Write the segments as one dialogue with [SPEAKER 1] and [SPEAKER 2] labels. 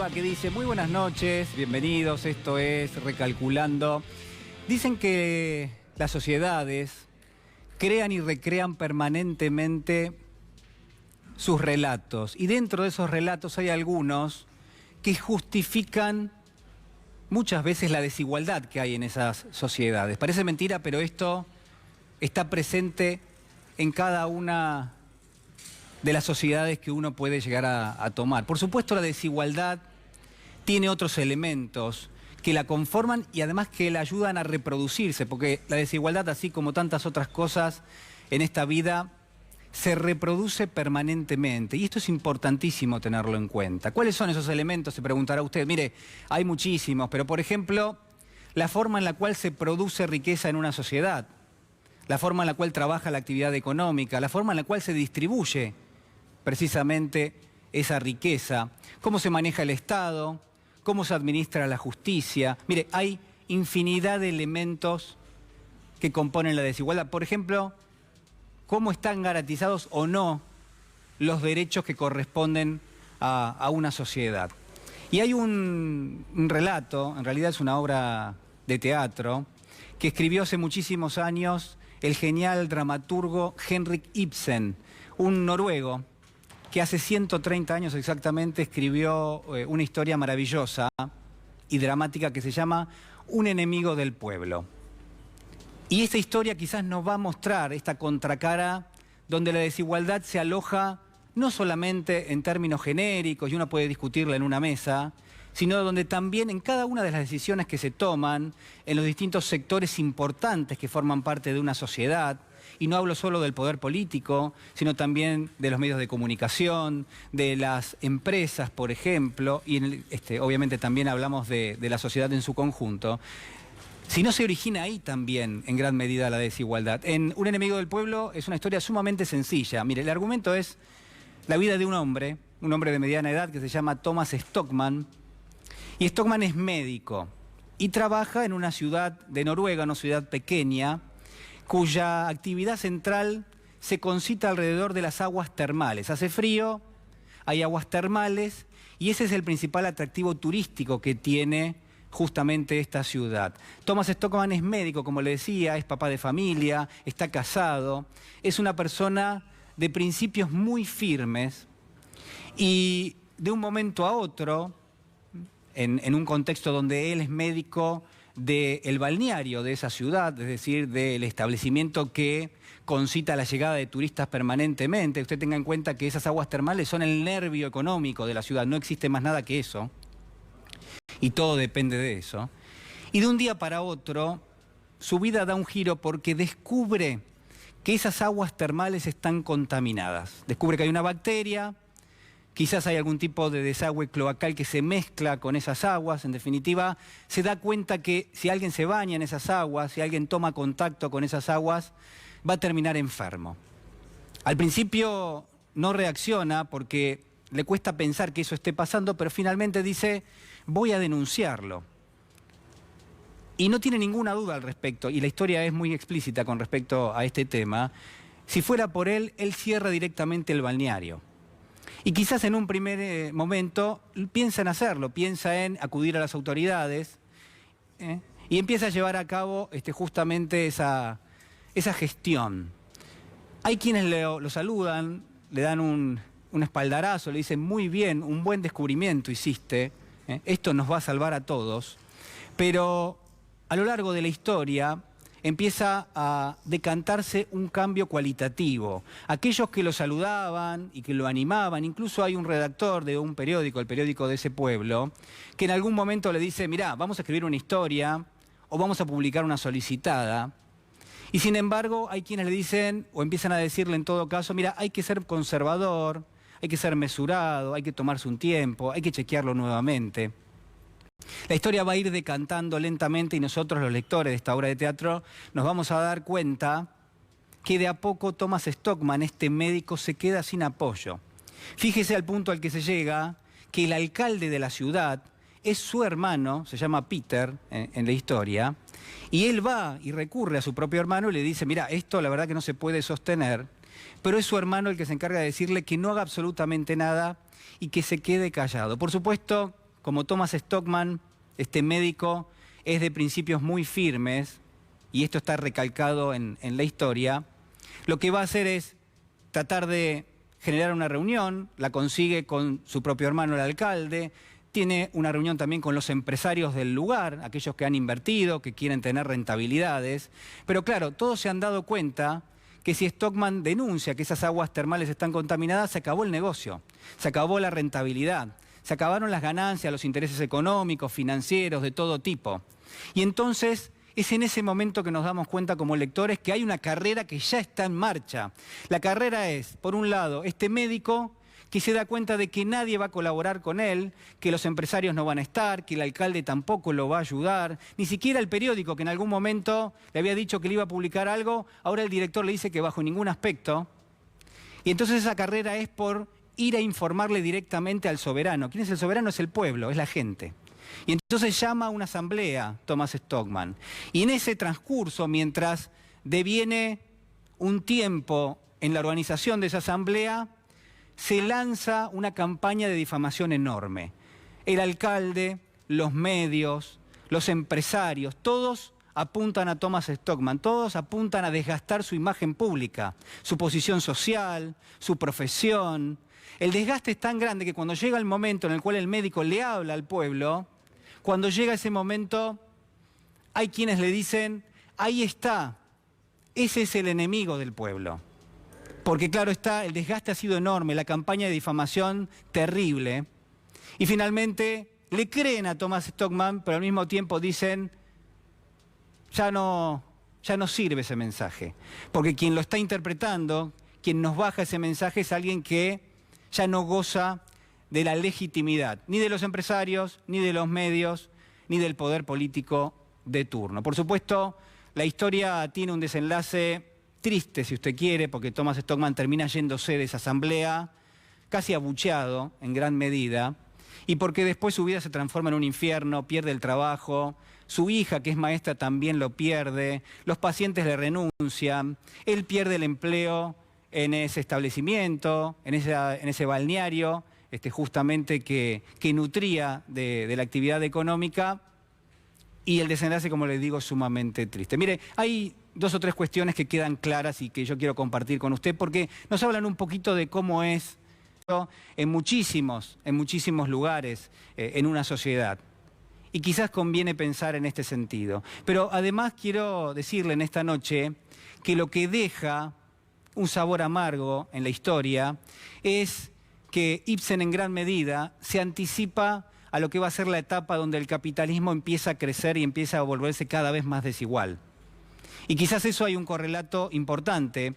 [SPEAKER 1] Eva que dice, muy buenas noches, bienvenidos, esto es Recalculando. Dicen que las sociedades crean y recrean permanentemente sus relatos. Y dentro de esos relatos hay algunos que justifican muchas veces la desigualdad que hay en esas sociedades. Parece mentira, pero esto está presente en cada una de las sociedades que uno puede llegar a tomar. Por supuesto, la desigualdad tiene otros elementos que la conforman y además que la ayudan a reproducirse, porque la desigualdad, así como tantas otras cosas en esta vida, se reproduce permanentemente. Y esto es importantísimo tenerlo en cuenta. ¿Cuáles son esos elementos? Se preguntará usted. Mire, hay muchísimos, pero por ejemplo, la forma en la cual se produce riqueza en una sociedad, la forma en la cual trabaja la actividad económica, la forma en la cual se distribuye precisamente esa riqueza, cómo se maneja el Estado, cómo se administra la justicia. Mire, hay infinidad de elementos que componen la desigualdad. Por ejemplo, cómo están garantizados o no los derechos que corresponden a una sociedad. Y hay un relato, en realidad es una obra de teatro, que escribió hace muchísimos años el genial dramaturgo Henrik Ibsen, un noruego, que hace 130 años exactamente escribió una historia maravillosa y dramática que se llama Un enemigo del pueblo. Y esta historia quizás nos va a mostrar esta contracara donde la desigualdad se aloja no solamente en términos genéricos y uno puede discutirla en una mesa, sino donde también en cada una de las decisiones que se toman, en los distintos sectores importantes que forman parte de una sociedad, y no hablo solo del poder político, sino también de los medios de comunicación, de las empresas, por ejemplo, y obviamente también hablamos de la sociedad en su conjunto. Si no se origina ahí también, en gran medida, la desigualdad. En Un enemigo del pueblo es una historia sumamente sencilla. Mire, el argumento es la vida de un hombre de mediana edad que se llama Thomas Stockmann, y Stockmann es médico y trabaja en una ciudad de Noruega, una ciudad pequeña, cuya actividad central se concita alrededor de las aguas termales. Hace frío, hay aguas termales y ese es el principal atractivo turístico que tiene justamente esta ciudad. Thomas Stockmann es médico, como le decía, es papá de familia, está casado, es una persona de principios muy firmes y de un momento a otro, en un contexto donde él es médico del balneario de esa ciudad, es decir, del establecimiento que concita la llegada de turistas permanentemente. Usted tenga en cuenta que esas aguas termales son el nervio económico de la ciudad, no existe más nada que eso, y todo depende de eso. Y de un día para otro, su vida da un giro porque descubre que esas aguas termales están contaminadas. Descubre que hay una bacteria, quizás hay algún tipo de desagüe cloacal que se mezcla con esas aguas. En definitiva, se da cuenta que si alguien se baña en esas aguas, si alguien toma contacto con esas aguas, va a terminar enfermo. Al principio no reacciona porque le cuesta pensar que eso esté pasando, pero finalmente dice, voy a denunciarlo. Y no tiene ninguna duda al respecto, y la historia es muy explícita con respecto a este tema. Si fuera por él, él cierra directamente el balneario. Y quizás en un primer momento piensa en hacerlo, piensa en acudir a las autoridades y empieza a llevar a cabo justamente esa gestión. Hay quienes lo saludan, le dan un espaldarazo, le dicen muy bien, un buen descubrimiento hiciste, esto nos va a salvar a todos, pero a lo largo de la historia empieza a decantarse un cambio cualitativo. Aquellos que lo saludaban y que lo animaban, incluso hay un redactor de un periódico, el periódico de ese pueblo, que en algún momento le dice, mirá, vamos a escribir una historia o vamos a publicar una solicitada. Y sin embargo, hay quienes le dicen, o empiezan a decirle en todo caso, mira, hay que ser conservador, hay que ser mesurado, hay que tomarse un tiempo, hay que chequearlo nuevamente. La historia va a ir decantando lentamente y nosotros, los lectores de esta obra de teatro, nos vamos a dar cuenta que de a poco Thomas Stockmann, este médico, se queda sin apoyo. Fíjese al punto al que se llega, que el alcalde de la ciudad es su hermano, se llama Peter en la historia, y él va y recurre a su propio hermano y le dice, mira, esto la verdad que no se puede sostener, pero es su hermano el que se encarga de decirle que no haga absolutamente nada y que se quede callado. Por supuesto como Thomas Stockmann, este médico, es de principios muy firmes, y esto está recalcado en la historia, lo que va a hacer es tratar de generar una reunión, la consigue con su propio hermano, el alcalde, tiene una reunión también con los empresarios del lugar, aquellos que han invertido, que quieren tener rentabilidades, pero claro, todos se han dado cuenta que si Stockmann denuncia que esas aguas termales están contaminadas, se acabó el negocio, se acabó la rentabilidad, se acabaron las ganancias, los intereses económicos, financieros, de todo tipo. Y entonces es en ese momento que nos damos cuenta como lectores que hay una carrera que ya está en marcha. La carrera es, por un lado, este médico que se da cuenta de que nadie va a colaborar con él, que los empresarios no van a estar, que el alcalde tampoco lo va a ayudar, ni siquiera el periódico que en algún momento le había dicho que le iba a publicar algo, ahora el director le dice que bajo ningún aspecto. Y entonces esa carrera es por ir a informarle directamente al soberano. ¿Quién es el soberano? Es el pueblo, es la gente. Y entonces llama a una asamblea Thomas Stockmann. Y en ese transcurso, mientras deviene un tiempo en la organización de esa asamblea, se lanza una campaña de difamación enorme. El alcalde, los medios, los empresarios, todos apuntan a Thomas Stockmann, todos apuntan a desgastar su imagen pública, su posición social, su profesión. El desgaste es tan grande que cuando llega el momento en el cual el médico le habla al pueblo, cuando llega ese momento, hay quienes le dicen, ahí está, ese es el enemigo del pueblo. Porque claro está, el desgaste ha sido enorme, la campaña de difamación terrible. Y finalmente le creen a Thomas Stockmann, pero al mismo tiempo dicen, ya no sirve ese mensaje. Porque quien lo está interpretando, quien nos baja ese mensaje es alguien que ya no goza de la legitimidad, ni de los empresarios, ni de los medios, ni del poder político de turno. Por supuesto, la historia tiene un desenlace triste, si usted quiere, porque Thomas Stockmann termina yéndose de esa asamblea, casi abucheado en gran medida, y porque después su vida se transforma en un infierno, pierde el trabajo, su hija, que es maestra, también lo pierde, los pacientes le renuncian, él pierde el empleo en ese establecimiento, en ese balneario, justamente que nutría de la actividad económica, y el desenlace, como les digo, es sumamente triste. Mire, hay dos o tres cuestiones que quedan claras y que yo quiero compartir con usted, porque nos hablan un poquito de cómo es en muchísimos lugares en una sociedad. Y quizás conviene pensar en este sentido. Pero además quiero decirle en esta noche que lo que deja un sabor amargo en la historia es que Ibsen en gran medida se anticipa a lo que va a ser la etapa donde el capitalismo empieza a crecer y empieza a volverse cada vez más desigual. Y quizás eso hay un correlato importante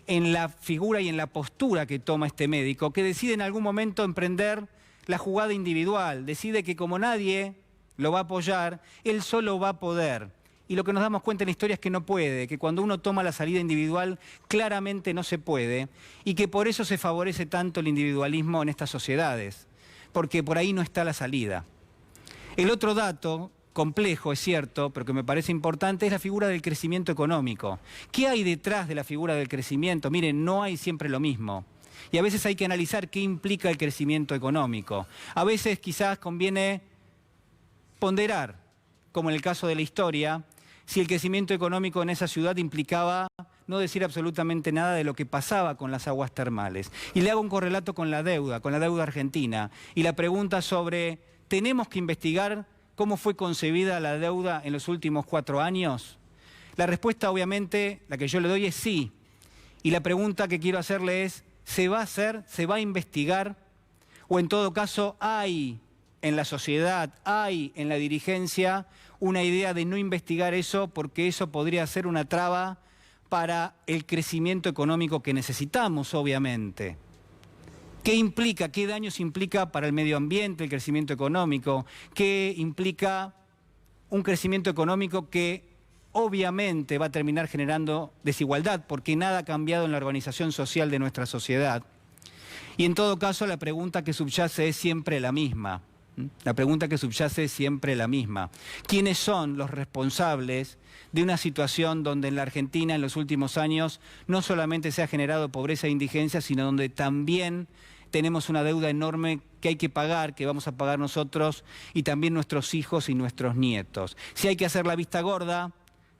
[SPEAKER 1] en la figura y en la postura que toma este médico, que decide en algún momento emprender la jugada individual, decide que como nadie lo va a apoyar, él solo va a poder. Y lo que nos damos cuenta en la historia es que no puede, que cuando uno toma la salida individual claramente no se puede, y que por eso se favorece tanto el individualismo en estas sociedades, porque por ahí no está la salida. El otro dato, complejo, es cierto, pero que me parece importante, es la figura del crecimiento económico. ¿Qué hay detrás de la figura del crecimiento? Miren, no hay siempre lo mismo. Y a veces hay que analizar qué implica el crecimiento económico. A veces quizás conviene ponderar, como en el caso de la historia, si el crecimiento económico en esa ciudad implicaba no decir absolutamente nada de lo que pasaba con las aguas termales. Y le hago un correlato con la deuda argentina. Y la pregunta sobre, ¿tenemos que investigar cómo fue concebida la deuda en los últimos 4 años? La respuesta, obviamente, la que yo le doy es sí. Y la pregunta que quiero hacerle es, ¿se va a hacer? ¿Se va a investigar? O en todo caso, ¿hay en la sociedad, hay en la dirigencia una idea de no investigar eso porque eso podría ser una traba para el crecimiento económico que necesitamos, obviamente? ¿Qué implica? ¿Qué daños implica para el medio ambiente el crecimiento económico? ¿Qué implica un crecimiento económico que obviamente va a terminar generando desigualdad porque nada ha cambiado en la organización social de nuestra sociedad? Y en todo caso la pregunta que subyace es siempre la misma. La pregunta que subyace es siempre la misma. ¿Quiénes son los responsables de una situación donde en la Argentina en los últimos años no solamente se ha generado pobreza e indigencia, sino donde también tenemos una deuda enorme que hay que pagar, que vamos a pagar nosotros y también nuestros hijos y nuestros nietos. Si hay que hacer la vista gorda,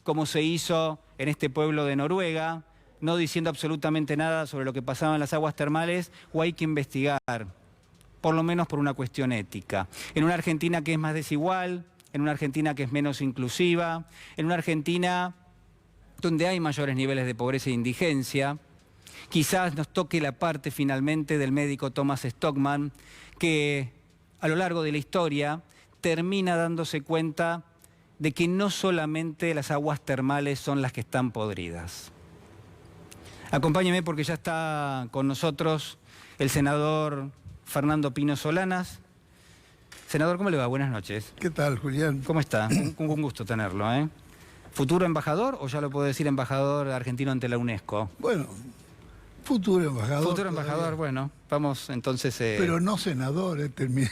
[SPEAKER 1] como se hizo en este pueblo de Noruega, no diciendo absolutamente nada sobre lo que pasaba en las aguas termales, o hay que investigar, por lo menos por una cuestión ética. En una Argentina que es más desigual, en una Argentina que es menos inclusiva, en una Argentina donde hay mayores niveles de pobreza e indigencia, quizás nos toque la parte finalmente del médico Thomas Stockman, que a lo largo de la historia termina dándose cuenta de que no solamente las aguas termales son las que están podridas. Acompáñeme porque ya está con nosotros el senador Fernando Pino Solanas. Senador, ¿cómo le va? Buenas noches.
[SPEAKER 2] ¿Qué tal, Julián?
[SPEAKER 1] ¿Cómo está? Un gusto tenerlo, ¿eh? ¿Futuro embajador o ya lo puedo decir embajador argentino ante la UNESCO?
[SPEAKER 2] Bueno, futuro embajador.
[SPEAKER 1] Futuro embajador,
[SPEAKER 2] todavía.
[SPEAKER 1] Bueno, vamos entonces...
[SPEAKER 2] Pero no senador, terminé.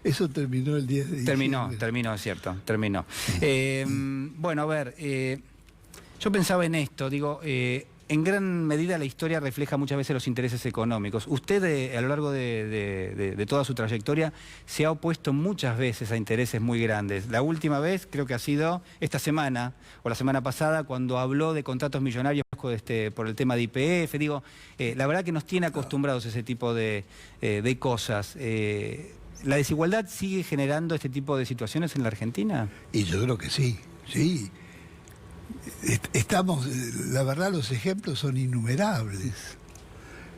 [SPEAKER 2] Eso terminó el 10 de diciembre.
[SPEAKER 1] Terminó, es cierto, terminó. Bueno, a ver, yo pensaba en esto, digo, en gran medida la historia refleja muchas veces los intereses económicos. Usted a lo largo de toda su trayectoria se ha opuesto muchas veces a intereses muy grandes. La última vez creo que ha sido esta semana o la semana pasada cuando habló de contratos millonarios por el tema de YPF. Digo, la verdad que nos tiene acostumbrados a ese tipo de cosas. ¿La desigualdad sigue generando este tipo de situaciones en la Argentina?
[SPEAKER 2] Y yo creo que sí, sí. Estamos, la verdad, los ejemplos son innumerables.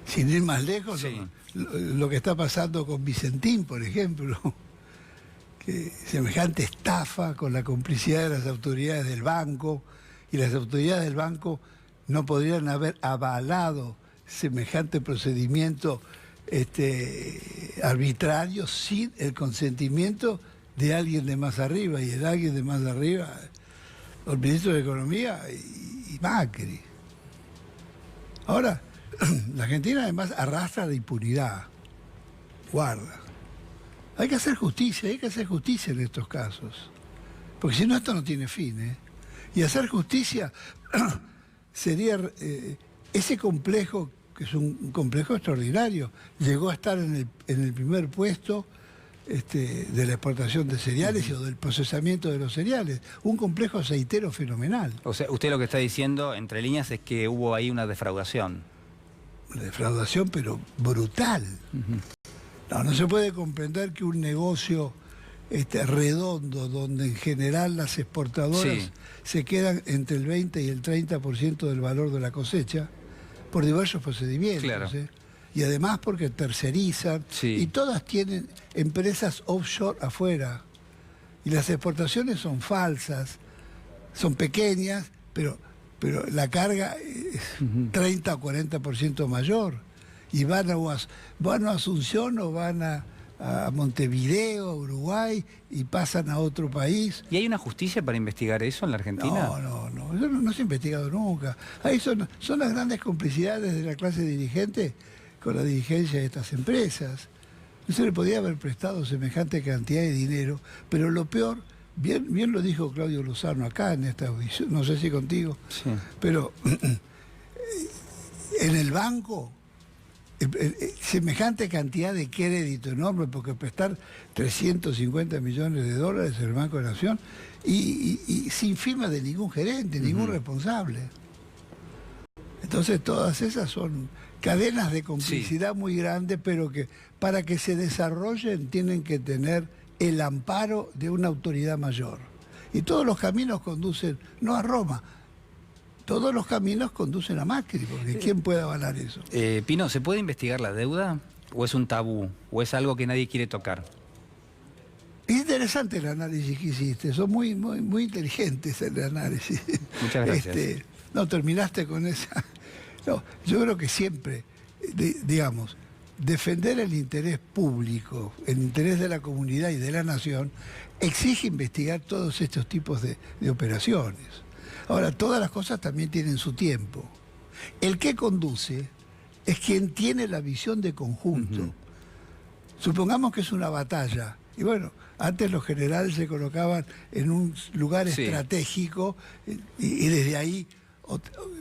[SPEAKER 2] Sin ir más lejos,
[SPEAKER 1] Sí.
[SPEAKER 2] lo que está pasando con Vicentín, por ejemplo, que semejante estafa con la complicidad de las autoridades del banco, y las autoridades del banco no podrían haber avalado semejante procedimiento arbitrario sin el consentimiento de alguien de más arriba, y el alguien de más arriba, el ministro de Economía y Macri. Ahora, la Argentina además arrastra la impunidad. Guarda. Hay que hacer justicia en estos casos. Porque si no, esto no tiene fin, ¿eh? Y hacer justicia sería ese complejo, que es un complejo extraordinario, llegó a estar en el primer puesto de la exportación de cereales o del procesamiento de los cereales. Un complejo aceitero fenomenal.
[SPEAKER 1] O sea, usted lo que está diciendo, entre líneas, es que hubo ahí una defraudación.
[SPEAKER 2] Una defraudación, pero brutal. No se puede comprender que un negocio redondo, donde en general las exportadoras se quedan entre el 20 y el 30% del valor de la cosecha, por diversos procedimientos.
[SPEAKER 1] Claro.
[SPEAKER 2] Y además porque tercerizan, y todas tienen empresas offshore afuera. Y las exportaciones son falsas, son pequeñas, pero la carga es 30 o 40% mayor. Y van a Asunción o van a Montevideo, a Uruguay, y pasan a otro país.
[SPEAKER 1] ¿Y hay una justicia para investigar eso en la Argentina?
[SPEAKER 2] No, eso no se ha investigado nunca. Ahí son las grandes complicidades de la clase dirigente con la dirigencia de estas empresas. No se le podía haber prestado semejante cantidad de dinero, pero lo peor, bien lo dijo Claudio Lozano acá en esta audición, no sé si contigo, pero en el banco, semejante cantidad de crédito enorme, porque prestar 350 millones de dólares en el Banco de Nación y sin firma de ningún gerente, ningún responsable. Entonces todas esas son cadenas de complicidad muy grandes, pero que para que se desarrollen tienen que tener el amparo de una autoridad mayor. Y todos los caminos conducen, no a Roma, todos los caminos conducen a Macri, porque ¿quién puede avalar eso?
[SPEAKER 1] Pino, ¿se puede investigar la deuda? ¿O es un tabú? ¿O es algo que nadie quiere tocar?
[SPEAKER 2] Es interesante el análisis que hiciste, son muy inteligentes el análisis.
[SPEAKER 1] Muchas gracias.
[SPEAKER 2] No, terminaste con esa... No, yo creo que siempre, digamos, defender el interés público, el interés de la comunidad y de la nación, exige investigar todos estos tipos de operaciones. Ahora, todas las cosas también tienen su tiempo. El que conduce es quien tiene la visión de conjunto. Supongamos que es una batalla. Y bueno, antes los generales se colocaban en un lugar estratégico y desde ahí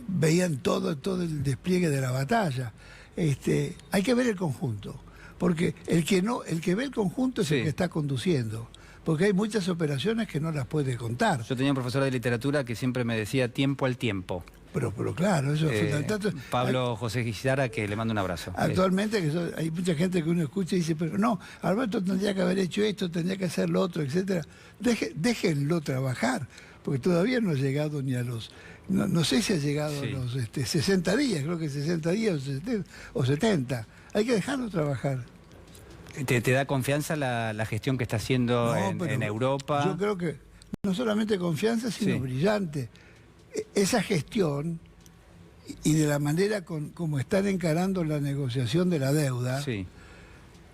[SPEAKER 2] veían todo el despliegue de la batalla. hay que ver el conjunto. Porque el que ve el conjunto es el que está conduciendo. Porque hay muchas operaciones que no las puede contar.
[SPEAKER 1] Yo tenía un profesor de literatura que siempre me decía tiempo al tiempo.
[SPEAKER 2] Pero claro, eso es fundamental.
[SPEAKER 1] Pablo José Guillara, que le mando un abrazo.
[SPEAKER 2] Actualmente hay mucha gente que uno escucha y dice, pero no, Alberto tendría que haber hecho esto, tendría que hacer lo otro, etcétera. Déjenlo trabajar, porque todavía no ha llegado ni a los... No sé si ha llegado a los 60 días, creo que 60 días o 70. Hay que dejarlo trabajar.
[SPEAKER 1] ¿Te da confianza la gestión que está haciendo en Europa?
[SPEAKER 2] Yo creo que no solamente confianza, sino brillante. Esa gestión y de la manera como están encarando la negociación de la deuda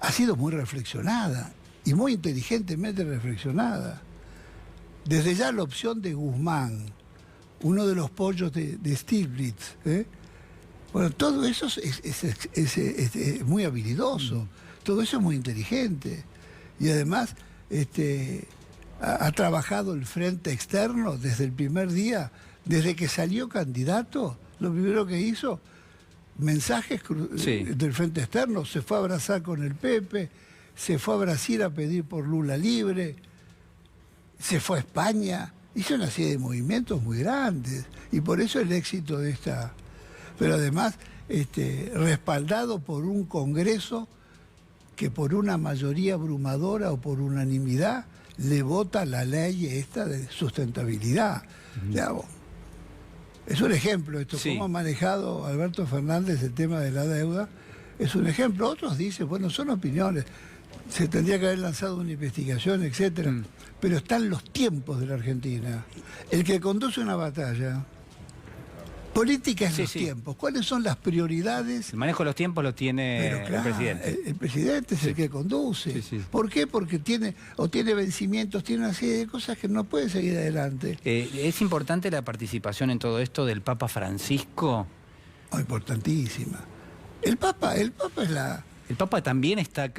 [SPEAKER 2] ha sido muy reflexionada y muy inteligentemente reflexionada. Desde ya la opción de Guzmán, uno de los pollos de Stiglitz, bueno, todo eso es muy habilidoso. Todo eso es muy inteligente. Y además ha trabajado el frente externo desde el primer día, desde que salió candidato. Lo primero que hizo, mensajes del frente externo. Se fue a abrazar con el Pepe, se fue a Brasil a pedir por Lula libre, se fue a España. Hizo una serie de movimientos muy grandes. Y por eso el éxito de esta... Pero además, respaldado por un Congreso que por una mayoría abrumadora o por unanimidad le vota la ley esta de sustentabilidad. Digamos, es un ejemplo esto, cómo ha manejado Alberto Fernández el tema de la deuda, es un ejemplo. Otros dicen, bueno, son opiniones, se tendría que haber lanzado una investigación, etcétera, pero están los tiempos de la Argentina. El que conduce una batalla... Política es los tiempos. ¿Cuáles son las prioridades?
[SPEAKER 1] El manejo de los tiempos lo tiene el presidente.
[SPEAKER 2] El presidente es el que conduce. ¿Por qué? Porque tiene vencimientos, tiene una serie de cosas que no puede seguir adelante.
[SPEAKER 1] ¿Es importante la participación en todo esto del Papa Francisco?
[SPEAKER 2] Oh, importantísima. El Papa es la...
[SPEAKER 1] El Papa también está,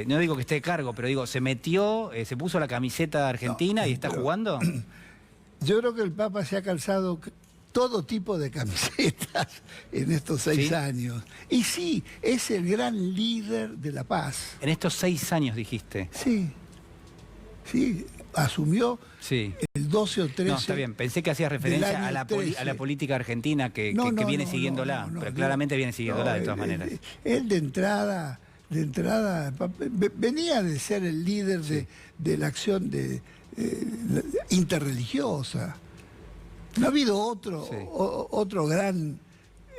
[SPEAKER 1] no digo que esté de cargo, pero digo, se metió, se puso la camiseta argentina y está jugando.
[SPEAKER 2] Yo creo que el Papa se ha calzado todo tipo de camisetas en estos 6 años. Y sí, es el gran líder de la paz.
[SPEAKER 1] En estos 6 años, dijiste.
[SPEAKER 2] Sí, asumió el 12 o 13.
[SPEAKER 1] No, está bien, pensé que hacías referencia a la política argentina que viene siguiéndola, pero claramente viene siguiéndola de todas maneras.
[SPEAKER 2] Él de entrada, venía de ser el líder de la acción interreligiosa. No ha habido otro gran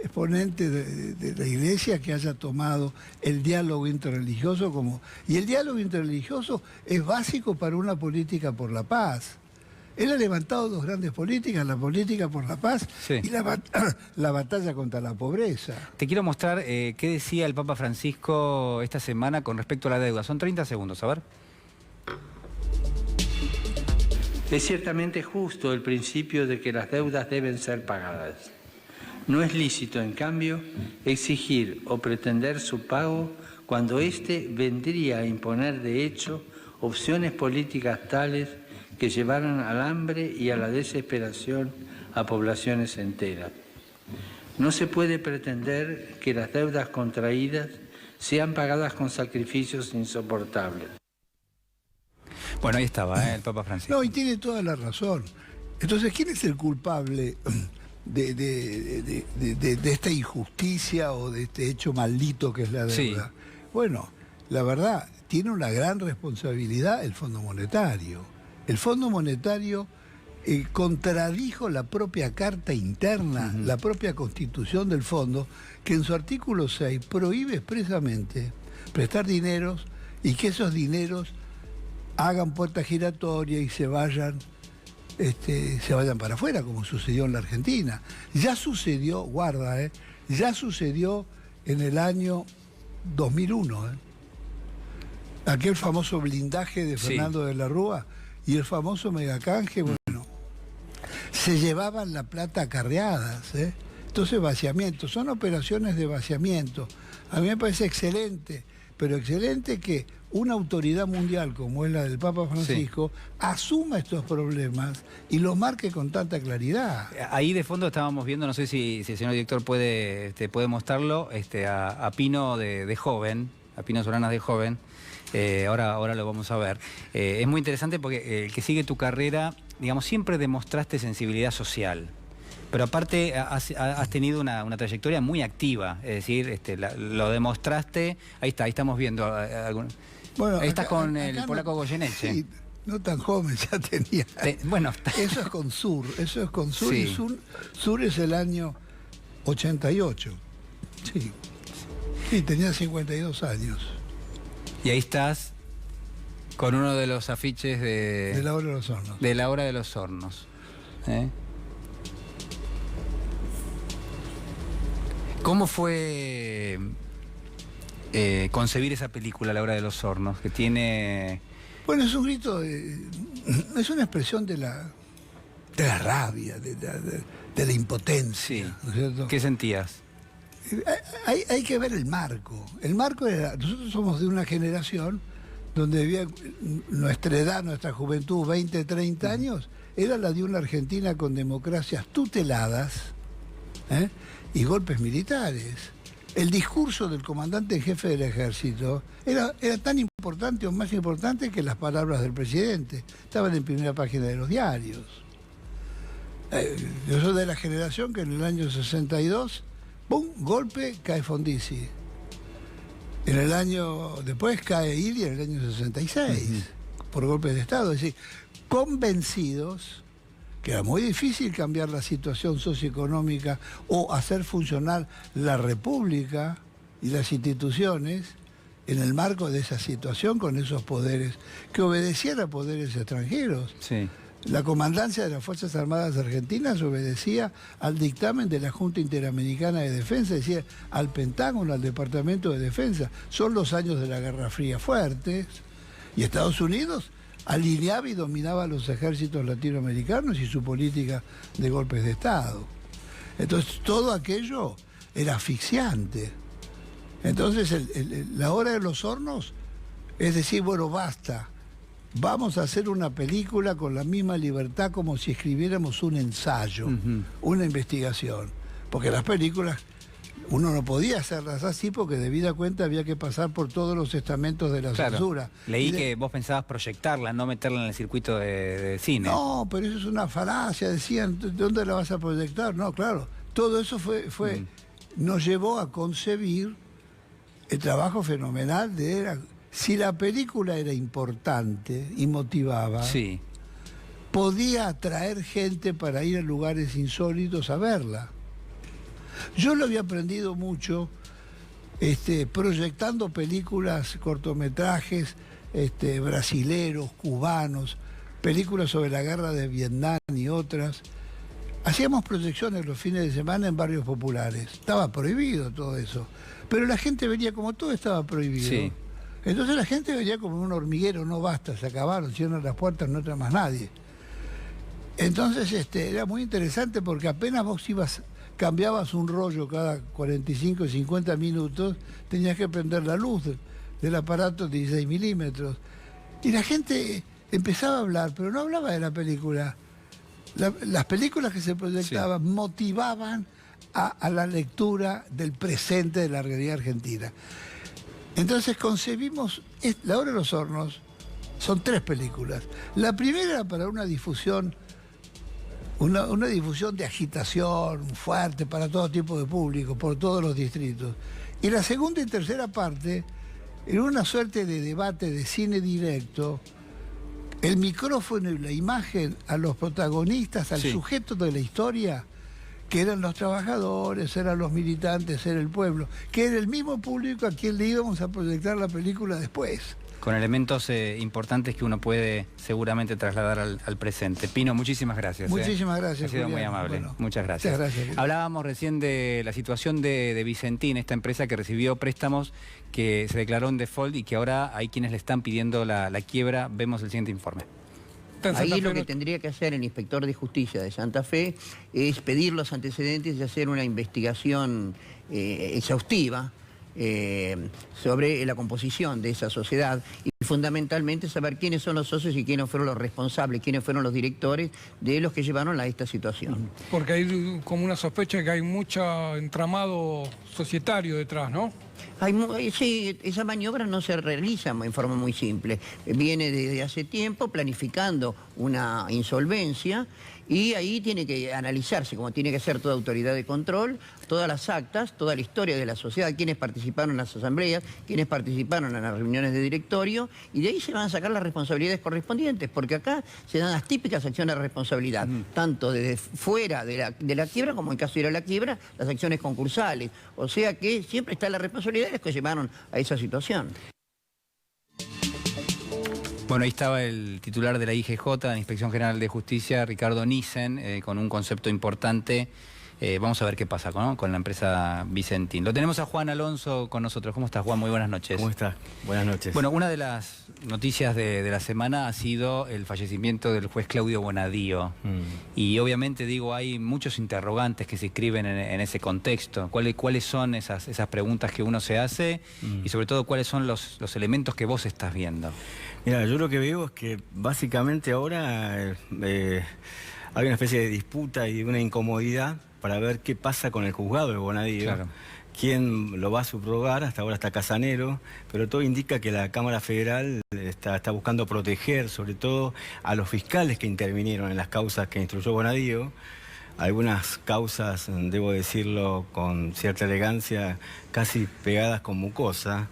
[SPEAKER 2] exponente de la Iglesia que haya tomado el diálogo interreligioso como... Y el diálogo interreligioso es básico para una política por la paz. Él ha levantado 2 grandes políticas, la política por la paz y la batalla contra la pobreza.
[SPEAKER 1] Te quiero mostrar qué decía el Papa Francisco esta semana con respecto a la deuda. Son 30 segundos, a ver.
[SPEAKER 3] Es ciertamente justo el principio de que las deudas deben ser pagadas. No es lícito, en cambio, exigir o pretender su pago cuando éste vendría a imponer, de hecho, opciones políticas tales que llevaran al hambre y a la desesperación a poblaciones enteras. No se puede pretender que las deudas contraídas sean pagadas con sacrificios insoportables.
[SPEAKER 1] Bueno, ahí estaba el Papa Francisco.
[SPEAKER 2] No, y tiene toda la razón. Entonces, ¿quién es el culpable de esta injusticia o de este hecho maldito que es la deuda? Bueno, la verdad, tiene una gran responsabilidad el Fondo Monetario. El Fondo Monetario contradijo la propia carta interna, la propia constitución del Fondo, que en su artículo 6 prohíbe expresamente prestar dineros y que esos dineros hagan puerta giratoria y se vayan para afuera, como sucedió en la Argentina. Ya sucedió, guarda, ya sucedió en el año 2001. Aquel famoso blindaje de Fernando de la Rúa y el famoso megacanje, bueno, se llevaban la plata acarreadas. Entonces, vaciamiento, son operaciones de vaciamiento. A mí me parece excelente, pero excelente que una autoridad mundial como es la del Papa Francisco asuma estos problemas y los marque con tanta claridad.
[SPEAKER 1] Ahí de fondo estábamos viendo, no sé si el señor director puede mostrarlo, a Pino de joven, a Pino Solanas de joven. Ahora lo vamos a ver. Es muy interesante porque el que sigue tu carrera, digamos, siempre demostraste sensibilidad social. Pero aparte has tenido una trayectoria muy activa, es decir, lo demostraste. Ahí estamos viendo.
[SPEAKER 2] Bueno,
[SPEAKER 1] ahí estás con
[SPEAKER 2] acá
[SPEAKER 1] el polaco Goyeneche.
[SPEAKER 2] Sí, no tan joven, ya tenía.
[SPEAKER 1] Bueno,
[SPEAKER 2] eso es con Sur,
[SPEAKER 1] Sí.
[SPEAKER 2] Y Sur es el año 88. Sí, tenía 52 años.
[SPEAKER 1] Y ahí estás con uno de los afiches
[SPEAKER 2] De la Hora de los Hornos.
[SPEAKER 1] De la Hora de los Hornos. ¿Cómo fue concebir esa película, La Hora de los Hornos, que tiene...
[SPEAKER 2] Bueno, es un grito, es una expresión de la rabia, de la impotencia.
[SPEAKER 1] Sí.
[SPEAKER 2] ¿No es cierto?
[SPEAKER 1] ¿Qué sentías?
[SPEAKER 2] Hay que ver el marco. El marco era, nosotros somos de una generación donde vivía nuestra edad, nuestra juventud, 20, 30 años, era la de una Argentina con democracias tuteladas y golpes militares. El discurso del comandante en jefe del ejército era tan importante o más importante que las palabras del presidente. Estaban en primera página de los diarios. Yo soy de la generación que en el año 62, ¡pum!, golpe, cae Fondisi. En el año después cae Ilia en el año 66, por golpes de Estado. Es decir, convencidos que era muy difícil cambiar la situación socioeconómica o hacer funcionar la República y las instituciones en el marco de esa situación con esos poderes, que obedecían a poderes extranjeros.
[SPEAKER 1] Sí.
[SPEAKER 2] La comandancia de las Fuerzas Armadas Argentinas obedecía al dictamen de la Junta Interamericana de Defensa, es decir, al Pentágono, al Departamento de Defensa. Son los años de la Guerra Fría fuertes, y Estados Unidos alineaba y dominaba a los ejércitos latinoamericanos y su política de golpes de Estado. Entonces todo aquello era asfixiante. Entonces la Hora de los Hornos es decir, bueno, basta, vamos a hacer una película con la misma libertad como si escribiéramos un ensayo, una investigación, porque las películas uno no podía hacerlas así porque de vida cuenta había que pasar por todos los estamentos de la censura.
[SPEAKER 1] Leí que vos pensabas proyectarla, no meterla en el circuito de cine.
[SPEAKER 2] No, pero eso es una falacia, decían, ¿dónde la vas a proyectar? No, claro, todo eso nos llevó a concebir el trabajo fenomenal si la película era importante y motivaba, podía atraer gente para ir a lugares insólitos a verla. Yo lo había aprendido mucho proyectando películas, cortometrajes brasileros, cubanos, películas sobre la guerra de Vietnam y otras. Hacíamos proyecciones los fines de semana en barrios populares. Estaba prohibido todo eso. Pero la gente venía como todo estaba prohibido.
[SPEAKER 1] Sí.
[SPEAKER 2] Entonces la gente venía como un hormiguero, no basta, se acabaron, cierran las puertas, no entra más nadie. Entonces era muy interesante porque apenas vos cambiabas un rollo cada 45 o 50 minutos, tenías que prender la luz del aparato de 16 milímetros. Y la gente empezaba a hablar, pero no hablaba de la película. Las películas que se proyectaban motivaban a la lectura del presente de la realidad argentina. Entonces concebimos, La Hora de los Hornos, son 3 películas. La primera era para una difusión, una difusión de agitación fuerte para todo tipo de público, por todos los distritos. Y la segunda y tercera parte era una suerte de debate de cine directo, el micrófono y la imagen a los protagonistas, al sujeto de la historia, que eran los trabajadores, eran los militantes, era el pueblo, que era el mismo público a quien le íbamos a proyectar la película después.
[SPEAKER 1] Con elementos importantes que uno puede seguramente trasladar al presente. Pino, muchísimas gracias.
[SPEAKER 2] Muchísimas gracias,
[SPEAKER 1] Ha sido
[SPEAKER 2] Julián.
[SPEAKER 1] muy amable.
[SPEAKER 2] Bueno,
[SPEAKER 1] muchas gracias.
[SPEAKER 2] Muchas gracias.
[SPEAKER 1] Hablábamos recién de la situación de Vicentín, esta empresa que recibió préstamos, que se declaró en default y que ahora hay quienes le están pidiendo la quiebra. Vemos el siguiente informe.
[SPEAKER 4] Ahí lo que tendría que hacer el inspector de justicia de Santa Fe es pedir los antecedentes y hacer una investigación exhaustiva sobre la composición de esa sociedad y fundamentalmente saber quiénes son los socios y quiénes fueron los responsables, quiénes fueron los directores de los que llevaron a esta situación.
[SPEAKER 5] Porque hay como una sospecha de que hay mucho entramado societario detrás, ¿no?
[SPEAKER 4] Sí, esa maniobra no se realiza en forma muy simple. Viene desde hace tiempo planificando una insolvencia y ahí tiene que analizarse, como tiene que hacer toda autoridad de control, todas las actas, toda la historia de la sociedad, quiénes participaron en las asambleas, quiénes participaron en las reuniones de directorio, y de ahí se van a sacar las responsabilidades correspondientes, porque acá se dan las típicas acciones de responsabilidad, tanto desde fuera de la quiebra, como en caso de ir a la quiebra, las acciones concursales. O sea que siempre está la responsabilidad de los que llevaron a esa situación.
[SPEAKER 1] Bueno, ahí estaba el titular de la IGJ, la Inspección General de Justicia, Ricardo Nissen, con un concepto importante. Vamos a ver qué pasa con la empresa Vicentín. Lo tenemos a Juan Alonso con nosotros. ¿Cómo estás, Juan? Muy buenas noches.
[SPEAKER 6] ¿Cómo estás? Buenas noches.
[SPEAKER 1] Bueno, una de las noticias de la semana ha sido el fallecimiento del juez Claudio Bonadío. Y obviamente, digo, hay muchos interrogantes que se escriben en ese contexto. ¿Cuáles son esas preguntas que uno se hace? Y sobre todo, ¿cuáles son los elementos que vos estás viendo?
[SPEAKER 6] Mira, yo lo que veo es que básicamente ahora hay una especie de disputa y una incomodidad para ver qué pasa con el juzgado de Bonadío. Claro. ¿Quién lo va a subrogar? Hasta ahora está Casanero, pero todo indica que la Cámara Federal está buscando proteger, sobre todo, a los fiscales que intervinieron en las causas que instruyó Bonadío. Algunas causas, debo decirlo con cierta elegancia, casi pegadas con mucosa,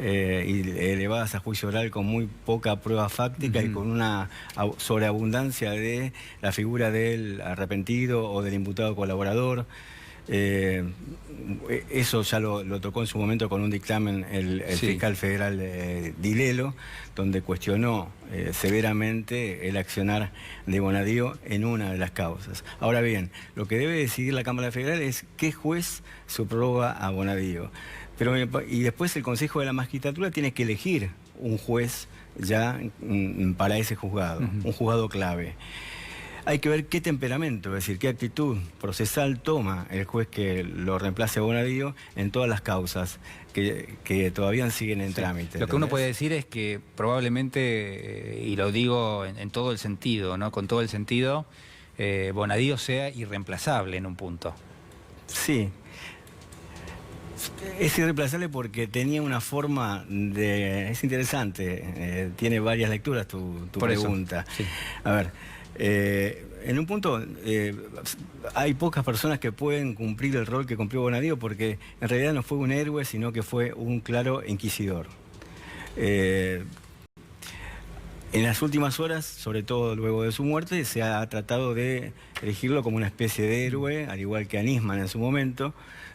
[SPEAKER 6] y elevadas a juicio oral con muy poca prueba fáctica y con una sobreabundancia de la figura del arrepentido o del imputado colaborador. Eso ya lo tocó en su momento con un dictamen el fiscal federal Dilelo, donde cuestionó severamente el accionar de Bonadío en una de las causas. Ahora bien, lo que debe decidir la Cámara Federal es qué juez subroga a Bonadío. Y después el Consejo de la Magistratura tiene que elegir un juez ya para ese juzgado, un juzgado clave. Hay que ver qué temperamento, es decir, qué actitud procesal toma el juez que lo reemplace a Bonadío en todas las causas que todavía siguen en trámite.
[SPEAKER 1] Lo que uno puede decir es que probablemente, y lo digo en todo el sentido, ¿no? Con todo el sentido, Bonadío sea irreemplazable en un punto.
[SPEAKER 6] Sí. Es irreemplazable porque tenía una forma de... Es interesante, tiene varias lecturas tu pregunta. Sí. A ver, en un punto hay pocas personas que pueden cumplir el rol que cumplió Bonadío porque en realidad no fue un héroe, sino que fue un claro inquisidor. En las últimas horas, sobre todo luego de su muerte, se ha tratado de elegirlo como una especie de héroe, al igual que a Nisman en su momento,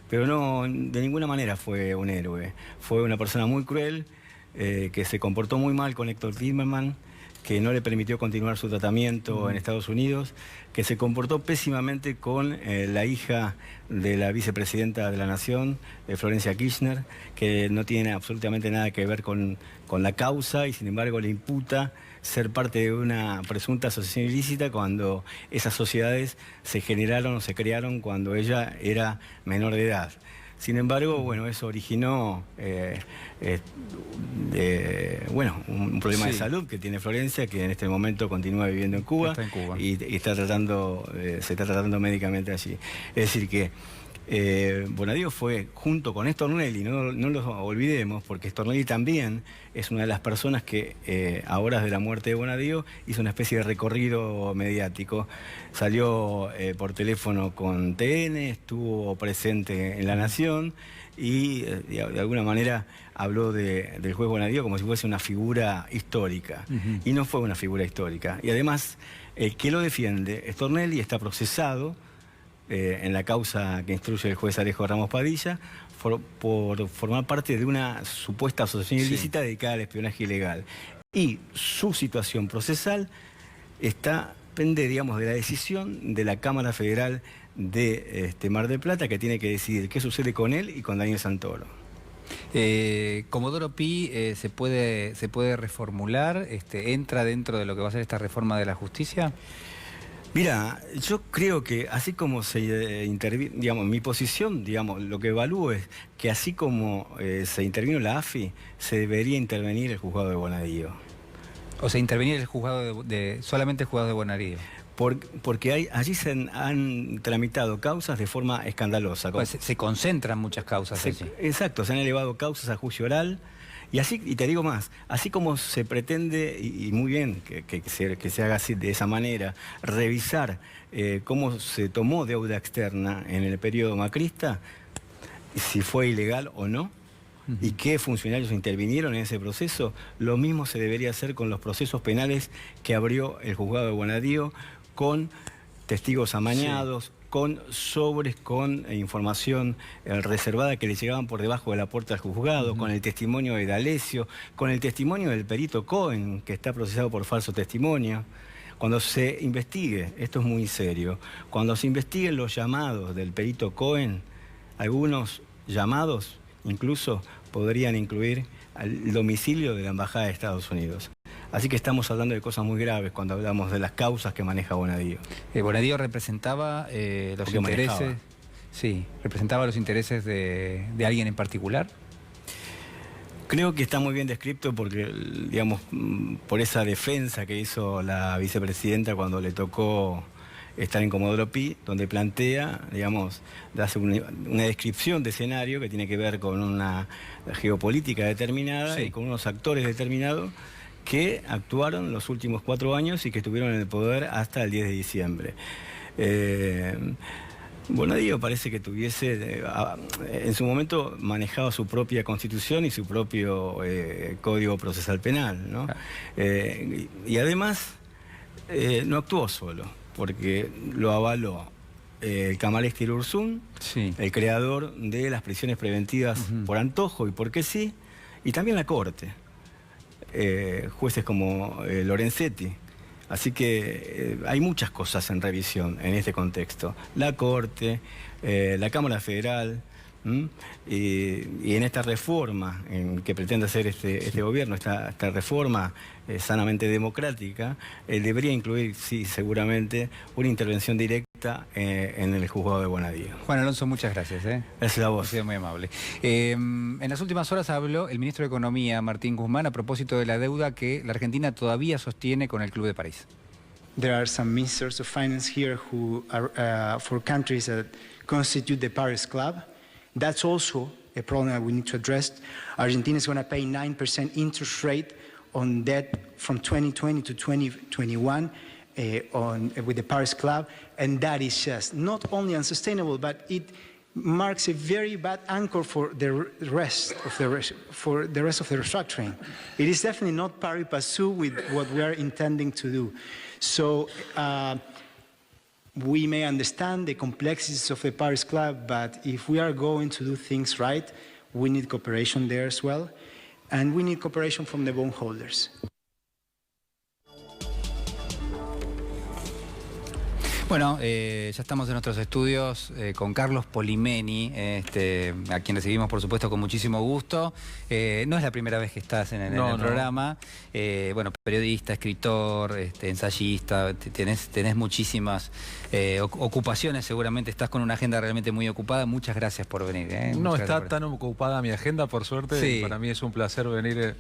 [SPEAKER 6] pero no, de ninguna manera fue un héroe. Fue una persona muy cruel, que se comportó muy mal con Héctor Timerman, que no le permitió continuar su tratamiento en Estados Unidos, que se comportó pésimamente con la hija de la vicepresidenta de la Nación, Florencia Kirchner, que no tiene absolutamente nada que ver con la causa y sin embargo le imputa ser parte de una presunta asociación ilícita cuando esas sociedades se generaron o se crearon cuando ella era menor de edad. Sin embargo, bueno, eso originó un problema de salud que tiene Florencia, que en este momento continúa viviendo en Cuba, y se está tratando médicamente allí. Es decir que Bonadío fue, junto con Stornelli, no lo olvidemos, porque Stornelli también es una de las personas que a horas de la muerte de Bonadío hizo una especie de recorrido mediático. Salió por teléfono con TN, estuvo presente en La Nación y de alguna manera habló del juez Bonadío como si fuese una figura histórica. Y no fue una figura histórica. Y además, el que lo defiende, Stornelli, está procesado en la causa que instruye el juez Alejo Ramos Padilla por formar parte de una supuesta asociación ilícita dedicada al espionaje ilegal. Y su situación procesal pende, digamos, de la decisión de la Cámara Federal de Mar del Plata, que tiene que decidir qué sucede con él y con Daniel Santoro.
[SPEAKER 1] Comodoro Pi se puede reformular, entra dentro de lo que va a ser esta reforma de la justicia.
[SPEAKER 6] Mira, yo creo que así como se intervino, digamos, mi posición, digamos, lo que evalúo es que así como se intervino la AFI, se debería intervenir el juzgado de Bonadío.
[SPEAKER 1] O sea, intervenir el juzgado solamente el juzgado de Bonadío.
[SPEAKER 6] Porque allí se han tramitado causas de forma escandalosa.
[SPEAKER 1] Pues se concentran muchas causas allí.
[SPEAKER 6] Exacto, se han elevado causas a juicio oral. Y te digo más, así como se pretende, y muy bien que se haga así, de esa manera, revisar cómo se tomó deuda externa en el periodo macrista, si fue ilegal o no, y qué funcionarios intervinieron en ese proceso, lo mismo se debería hacer con los procesos penales que abrió el juzgado de Bonadío, con testigos amañados, con sobres, con información reservada que le llegaban por debajo de la puerta del juzgado, con el testimonio de D'Alessio, con el testimonio del perito Cohen, que está procesado por falso testimonio. Cuando se investigue, esto es muy serio, cuando se investiguen los llamados del perito Cohen, algunos llamados incluso podrían incluir el domicilio de la Embajada de Estados Unidos. Así que estamos hablando de cosas muy graves cuando hablamos de las causas que maneja Bonadío.
[SPEAKER 1] Bonadío representaba los intereses. Sí, representaba los intereses de alguien en particular.
[SPEAKER 6] Creo que está muy bien descrito porque, digamos, por esa defensa que hizo la vicepresidenta cuando le tocó estar en Comodoro Pi, donde plantea, digamos, hace una descripción de escenario que tiene que ver con una geopolítica determinada y con unos actores determinados que actuaron los últimos 4 años y que estuvieron en el poder hasta el 10 de diciembre. Bonadío parece que tuviese, en su momento, manejaba su propia constitución y su propio código procesal penal, ¿no? Y además no actuó solo, porque lo avaló el Kamal Estil-Ursun, el creador de las prisiones preventivas por antojo y porque sí, y también la Corte. Jueces como Lorenzetti. Así que hay muchas cosas en revisión en este contexto. La Corte, la Cámara Federal, y en esta reforma que pretende hacer este gobierno, esta reforma sanamente democrática, debería incluir, sí, seguramente, una intervención directa en el juzgado de Bonadío.
[SPEAKER 1] Juan Alonso, muchas gracias.
[SPEAKER 6] Gracias a vos.
[SPEAKER 1] Ha sido muy amable. En las últimas horas habló el ministro de Economía, Martín Guzmán, a propósito de la deuda que la Argentina todavía sostiene con el Club de París.
[SPEAKER 7] There are some ministers of finance here who are for countries that constitute the Paris Club. That's also a problem that we need to address. Argentina is going to pay 9% interest rate on debt from 2020 to 2021 with the Paris Club, and that is just not only unsustainable, but it marks a very bad anchor for the rest of the restructuring. It is definitely not pari passu with what we are intending to do. So we may understand the complexities of the Paris Club, but if we are going to do things right, we need cooperation there as well, and we need cooperation from the bondholders.
[SPEAKER 1] Bueno, ya estamos en nuestros estudios con Carlos Polimeni, a quien recibimos, por supuesto, con muchísimo gusto. No es la primera vez que estás en el programa. Bueno, periodista, escritor, ensayista, tenés muchísimas ocupaciones, seguramente estás con una agenda realmente muy ocupada. Muchas gracias por venir.
[SPEAKER 8] No está tan ocupada mi agenda, por suerte. Sí. Para mí es un placer venir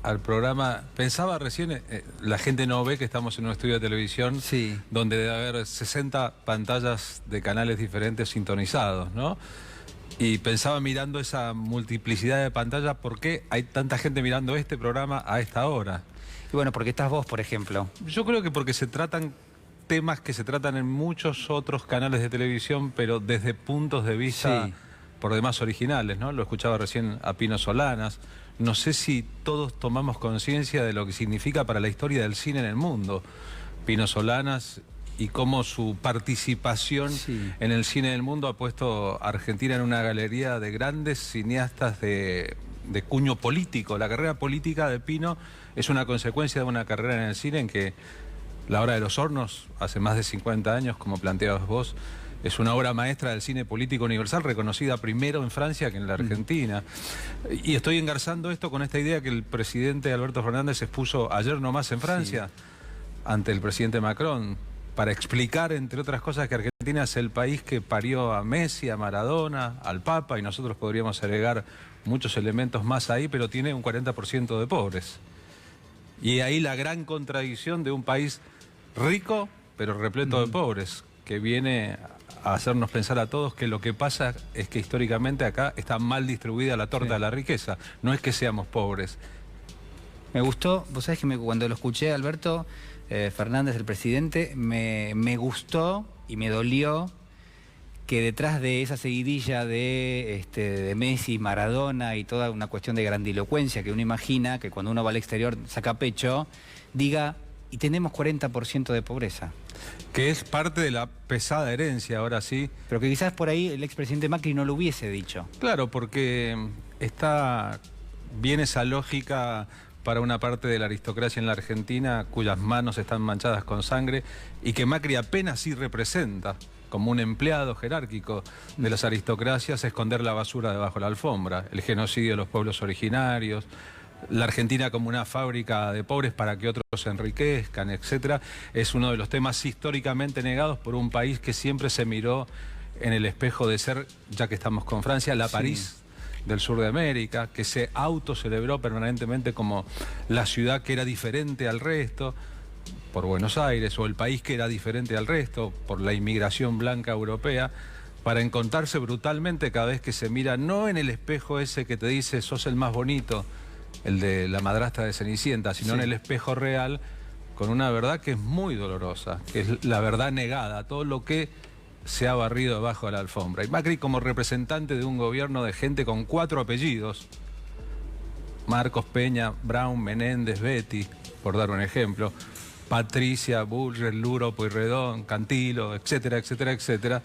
[SPEAKER 8] al programa. Pensaba recién, la gente no ve que estamos en un estudio de televisión donde debe haber 60 pantallas de canales diferentes sintonizados, ¿no? Y pensaba, mirando esa multiplicidad de pantallas, ¿por qué hay tanta gente mirando este programa a esta hora?
[SPEAKER 1] Y bueno, porque estás vos, por ejemplo.
[SPEAKER 8] Yo creo que porque se tratan temas que se tratan en muchos otros canales de televisión, pero desde puntos de vista por demás originales, ¿no? Lo escuchaba recién a Pino Solanas. No sé si todos tomamos conciencia de lo que significa para la historia del cine en el mundo Pino Solanas y cómo su participación en el cine del mundo ha puesto a Argentina en una galería de grandes cineastas de cuño político. La carrera política de Pino es una consecuencia de una carrera en el cine en que La Hora de los Hornos, hace más de 50 años, como planteabas vos, es una obra maestra del cine político universal, reconocida primero en Francia que en la Argentina. Y estoy engarzando esto con esta idea que el presidente Alberto Fernández expuso ayer nomás en Francia, ante el presidente Macron. para explicar, entre otras cosas, que Argentina es el país que parió a Messi, a Maradona, al Papa, y nosotros podríamos agregar muchos elementos más ahí, pero tiene un 40% de pobres. Y ahí la gran contradicción de un país rico, pero repleto de pobres, que viene a hacernos pensar a todos que lo que pasa es que históricamente acá está mal distribuida la torta de la riqueza. No es que seamos pobres.
[SPEAKER 1] Me gustó, vos sabés que cuando lo escuché, Alberto Fernández, el presidente, me gustó y me dolió que detrás de esa seguidilla de Messi, Maradona y toda una cuestión de grandilocuencia que uno imagina, que cuando uno va al exterior saca pecho, diga, y tenemos 40% de pobreza.
[SPEAKER 8] Que es parte de la pesada herencia, ahora sí.
[SPEAKER 1] Pero que quizás por ahí el expresidente Macri no lo hubiese dicho.
[SPEAKER 8] Claro, porque está bien esa lógica para una parte de la aristocracia en la Argentina, cuyas manos están manchadas con sangre, y que Macri apenas sí representa, como un empleado jerárquico de las aristocracias, esconder la basura debajo de la alfombra, el genocidio de los pueblos originarios, la Argentina como una fábrica de pobres para que otros se enriquezcan, etcétera, es uno de los temas históricamente negados por un país que siempre se miró en el espejo de ser, ya que estamos con Francia, la París del sur de América, que se autocelebró permanentemente como la ciudad que era diferente al resto, por Buenos Aires, o el país que era diferente al resto, por la inmigración blanca europea, para encontrarse brutalmente cada vez que se mira, no en el espejo ese que te dice sos el más bonito, el de la madrastra de Cenicienta, sino en el espejo real, con una verdad que es muy dolorosa, que es la verdad negada, todo lo que se ha barrido debajo de la alfombra. Y Macri, como representante de un gobierno de gente con 4 apellidos, Marcos, Peña, Brown, Menéndez, Betty, por dar un ejemplo, Patricia, Bullrich, Luro, Pueyrredón, Cantilo, etcétera, etcétera, etcétera,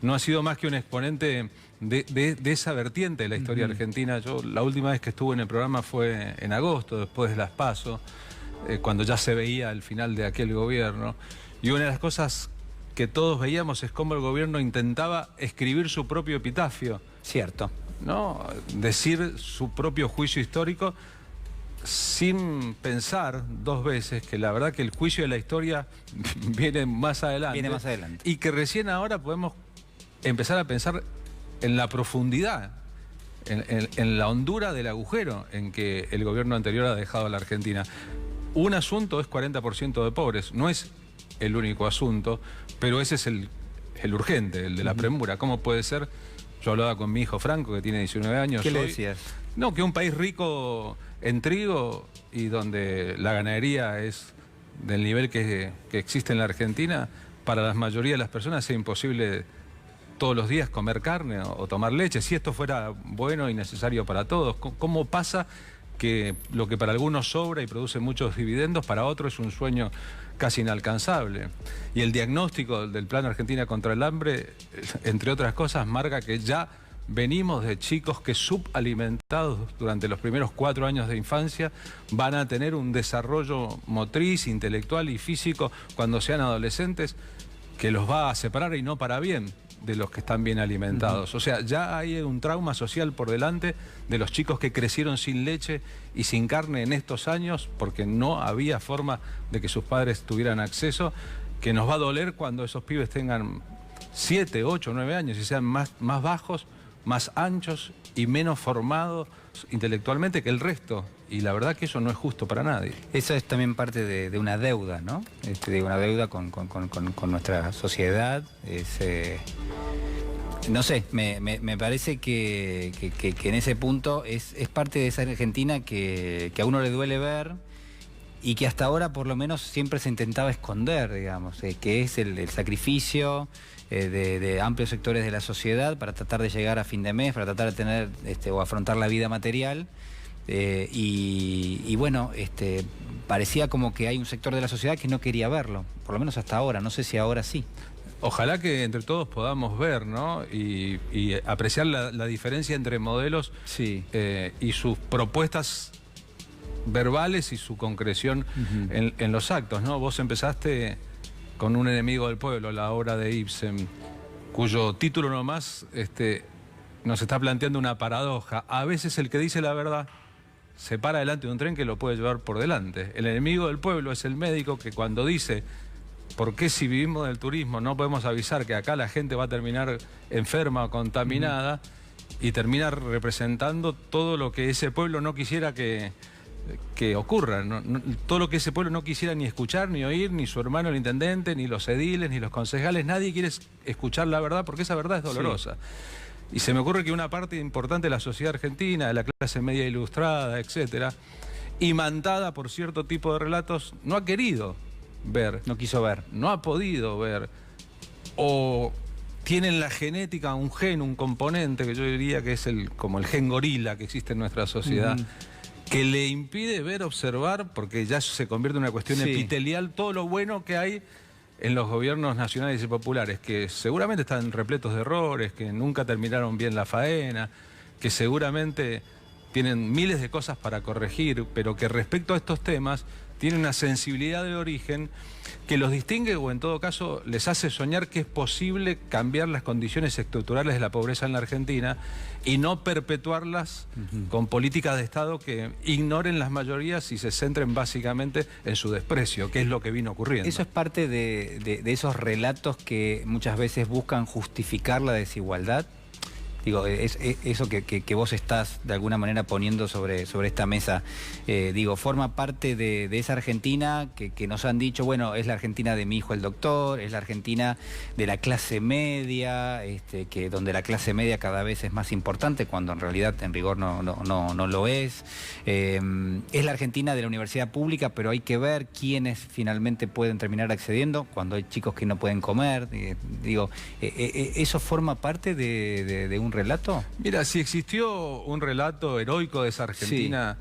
[SPEAKER 8] no ha sido más que un exponente de esa vertiente de la historia argentina. Yo la última vez que estuve en el programa fue en agosto, después de las PASO, cuando ya se veía el final de aquel gobierno. Y una de las cosas que todos veíamos es cómo el gobierno intentaba escribir su propio epitafio.
[SPEAKER 1] Cierto.
[SPEAKER 8] ¿No? Decir su propio juicio histórico sin pensar 2 veces que la verdad que el juicio de la historia viene más adelante.
[SPEAKER 1] Viene más adelante.
[SPEAKER 8] Y que recién ahora podemos empezar a pensar en la profundidad, en la hondura del agujero en que el gobierno anterior ha dejado a la Argentina. Un asunto es 40% de pobres, no es el único asunto, pero ese es el urgente, el de la premura. ¿Cómo puede ser? Yo hablaba con mi hijo Franco, que tiene 19 años.
[SPEAKER 1] ¿Qué le decías?
[SPEAKER 8] No, que un país rico en trigo y donde la ganadería es del nivel que existe en la Argentina, para la mayoría de las personas es imposible todos los días comer carne o tomar leche. Si esto fuera bueno y necesario para todos, ¿cómo pasa que lo que para algunos sobra y produce muchos dividendos, para otros es un sueño casi inalcanzable? Y el diagnóstico del Plan Argentina contra el Hambre, entre otras cosas, marca que ya venimos de chicos que subalimentados durante los primeros 4 años de infancia van a tener un desarrollo motriz, intelectual y físico cuando sean adolescentes que los va a separar, y no para bien, de los que están bien alimentados. O sea, ya hay un trauma social por delante de los chicos que crecieron sin leche y sin carne en estos años porque no había forma de que sus padres tuvieran acceso, que nos va a doler cuando esos pibes tengan 7, 8, 9 años y sean más bajos, más anchos y menos formados intelectualmente que el resto. Y la verdad que eso no es justo para nadie.
[SPEAKER 1] Eso es también parte de una deuda, ¿no? De una deuda con nuestra sociedad. No sé, me parece que en ese punto es parte de esa Argentina que a uno le duele ver y que hasta ahora por lo menos siempre se intentaba esconder, digamos, que es el sacrificio de amplios sectores de la sociedad para tratar de llegar a fin de mes, para tratar de tener o afrontar la vida material. Y bueno, parecía como que hay un sector de la sociedad que no quería verlo, por lo menos hasta ahora, no sé si ahora sí.
[SPEAKER 8] Ojalá que entre todos podamos ver, ¿no? Y apreciar la diferencia entre modelos y sus propuestas verbales y su concreción en los actos, ¿no? Vos empezaste con Un enemigo del pueblo, la obra de Ibsen, cuyo título nomás nos está planteando una paradoja. A veces el que dice la verdad se para delante de un tren que lo puede llevar por delante. El enemigo del pueblo es el médico que cuando dice ¿por qué si vivimos del turismo no podemos avisar que acá la gente va a terminar enferma o contaminada y terminar representando todo lo que ese pueblo no quisiera que ocurra? Todo lo que ese pueblo no quisiera ni escuchar, ni oír, ni su hermano el intendente, ni los ediles, ni los concejales. Nadie quiere escuchar la verdad porque esa verdad es dolorosa. Sí. Y se me ocurre que una parte importante de la sociedad argentina, de la clase media ilustrada, etcétera, imantada por cierto tipo de relatos, no ha querido ver.
[SPEAKER 1] No quiso ver.
[SPEAKER 8] No ha podido ver. O tienen la genética, un gen, un componente que yo diría que es como el gen gorila que existe en nuestra sociedad, que le impide ver, observar, porque ya se convierte en una cuestión epitelial, todo lo bueno que hay en los gobiernos nacionales y populares, que seguramente están repletos de errores, que nunca terminaron bien la faena, que seguramente tienen miles de cosas para corregir, pero que respecto a estos temas tienen una sensibilidad de origen que los distingue o en todo caso les hace soñar que es posible cambiar las condiciones estructurales de la pobreza en la Argentina y no perpetuarlas con políticas de Estado que ignoren las mayorías y se centren básicamente en su desprecio, que es lo que vino ocurriendo.
[SPEAKER 1] Eso es parte de esos relatos que muchas veces buscan justificar la desigualdad. Digo, eso que vos estás de alguna manera poniendo sobre esta mesa, digo, forma parte de esa Argentina que nos han dicho, bueno, es la Argentina de mi hijo el doctor, es la Argentina de la clase media, donde la clase media cada vez es más importante, cuando en realidad, en rigor, no lo es. Es la Argentina de la universidad pública, pero hay que ver quiénes finalmente pueden terminar accediendo, cuando hay chicos que no pueden comer. Digo, ¿eso forma parte de un relato?
[SPEAKER 8] Mira, si existió un relato heroico de esa Argentina,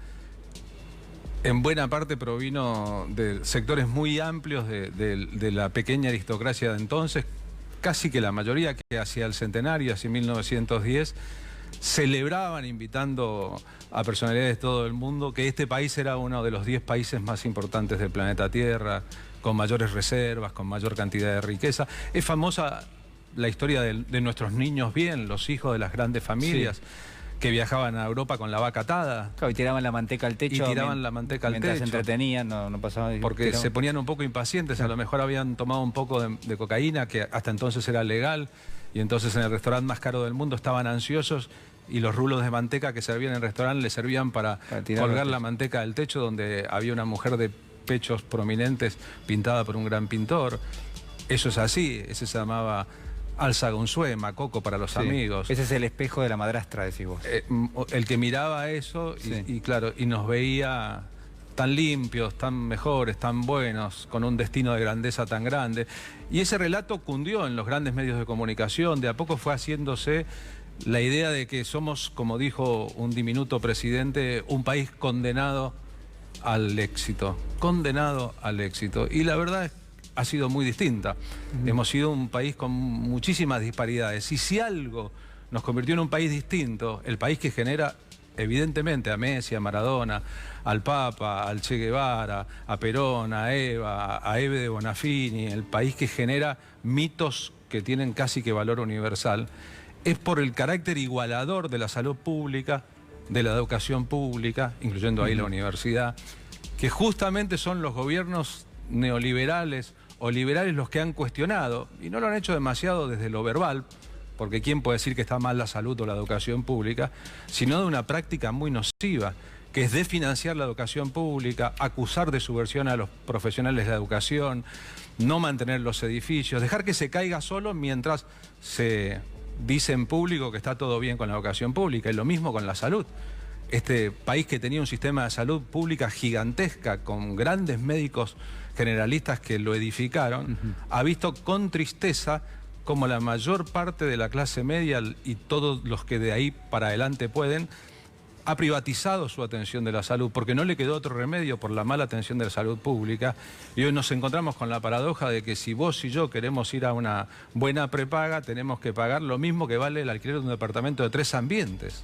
[SPEAKER 8] en buena parte provino de sectores muy amplios de la pequeña aristocracia de entonces, casi que la mayoría que hacia el centenario, hacia 1910, celebraban invitando a personalidades de todo el mundo que este país era uno de los 10 países más importantes del planeta Tierra, con mayores reservas, con mayor cantidad de riqueza. Es famosa la historia de nuestros niños bien, los hijos de las grandes familias que viajaban a Europa con la vaca atada.
[SPEAKER 1] Claro, y tiraban la manteca al techo.
[SPEAKER 8] Y tiraban la manteca al techo.
[SPEAKER 1] Mientras se entretenían, no pasaba.
[SPEAKER 8] Porque se ponían un poco impacientes, a lo mejor habían tomado un poco de cocaína, que hasta entonces era legal, y entonces en el restaurante más caro del mundo estaban ansiosos, y los rulos de manteca que servían en el restaurante les servían para colgar la manteca del techo, donde había una mujer de pechos prominentes pintada por un gran pintor. Eso es así, ese se llamaba Alsagonzue, Macoco para los amigos.
[SPEAKER 1] Ese es el espejo de la madrastra, decís vos.
[SPEAKER 8] El que miraba eso y claro, y nos veía tan limpios, tan mejores, tan buenos, con un destino de grandeza tan grande. Y ese relato cundió en los grandes medios de comunicación, de a poco fue haciéndose la idea de que somos, como dijo un diminuto presidente, un país condenado al éxito. Condenado al éxito. Y la verdad es que ha sido muy distinta. Hemos sido un país con muchísimas disparidades. Y si algo nos convirtió en un país distinto, el país que genera, evidentemente, a Messi, a Maradona, al Papa, al Che Guevara, a Perón, a Eva, a Eve de Bonafini, el país que genera mitos que tienen casi que valor universal, es por el carácter igualador de la salud pública, de la educación pública, incluyendo ahí la universidad, que justamente son los gobiernos neoliberales o liberales los que han cuestionado, y no lo han hecho demasiado desde lo verbal, porque quién puede decir que está mal la salud o la educación pública, sino de una práctica muy nociva, que es desfinanciar la educación pública, acusar de subversión a los profesionales de la educación, no mantener los edificios, dejar que se caiga solo mientras se dice en público que está todo bien con la educación pública, y lo mismo con la salud. Este país que tenía un sistema de salud pública gigantesca, con grandes médicos generalistas que lo edificaron, ha visto con tristeza como la mayor parte de la clase media y todos los que de ahí para adelante pueden, ha privatizado su atención de la salud, porque no le quedó otro remedio por la mala atención de la salud pública. Y hoy nos encontramos con la paradoja de que si vos y yo queremos ir a una buena prepaga, tenemos que pagar lo mismo que vale el alquiler de un departamento de 3 ambientes.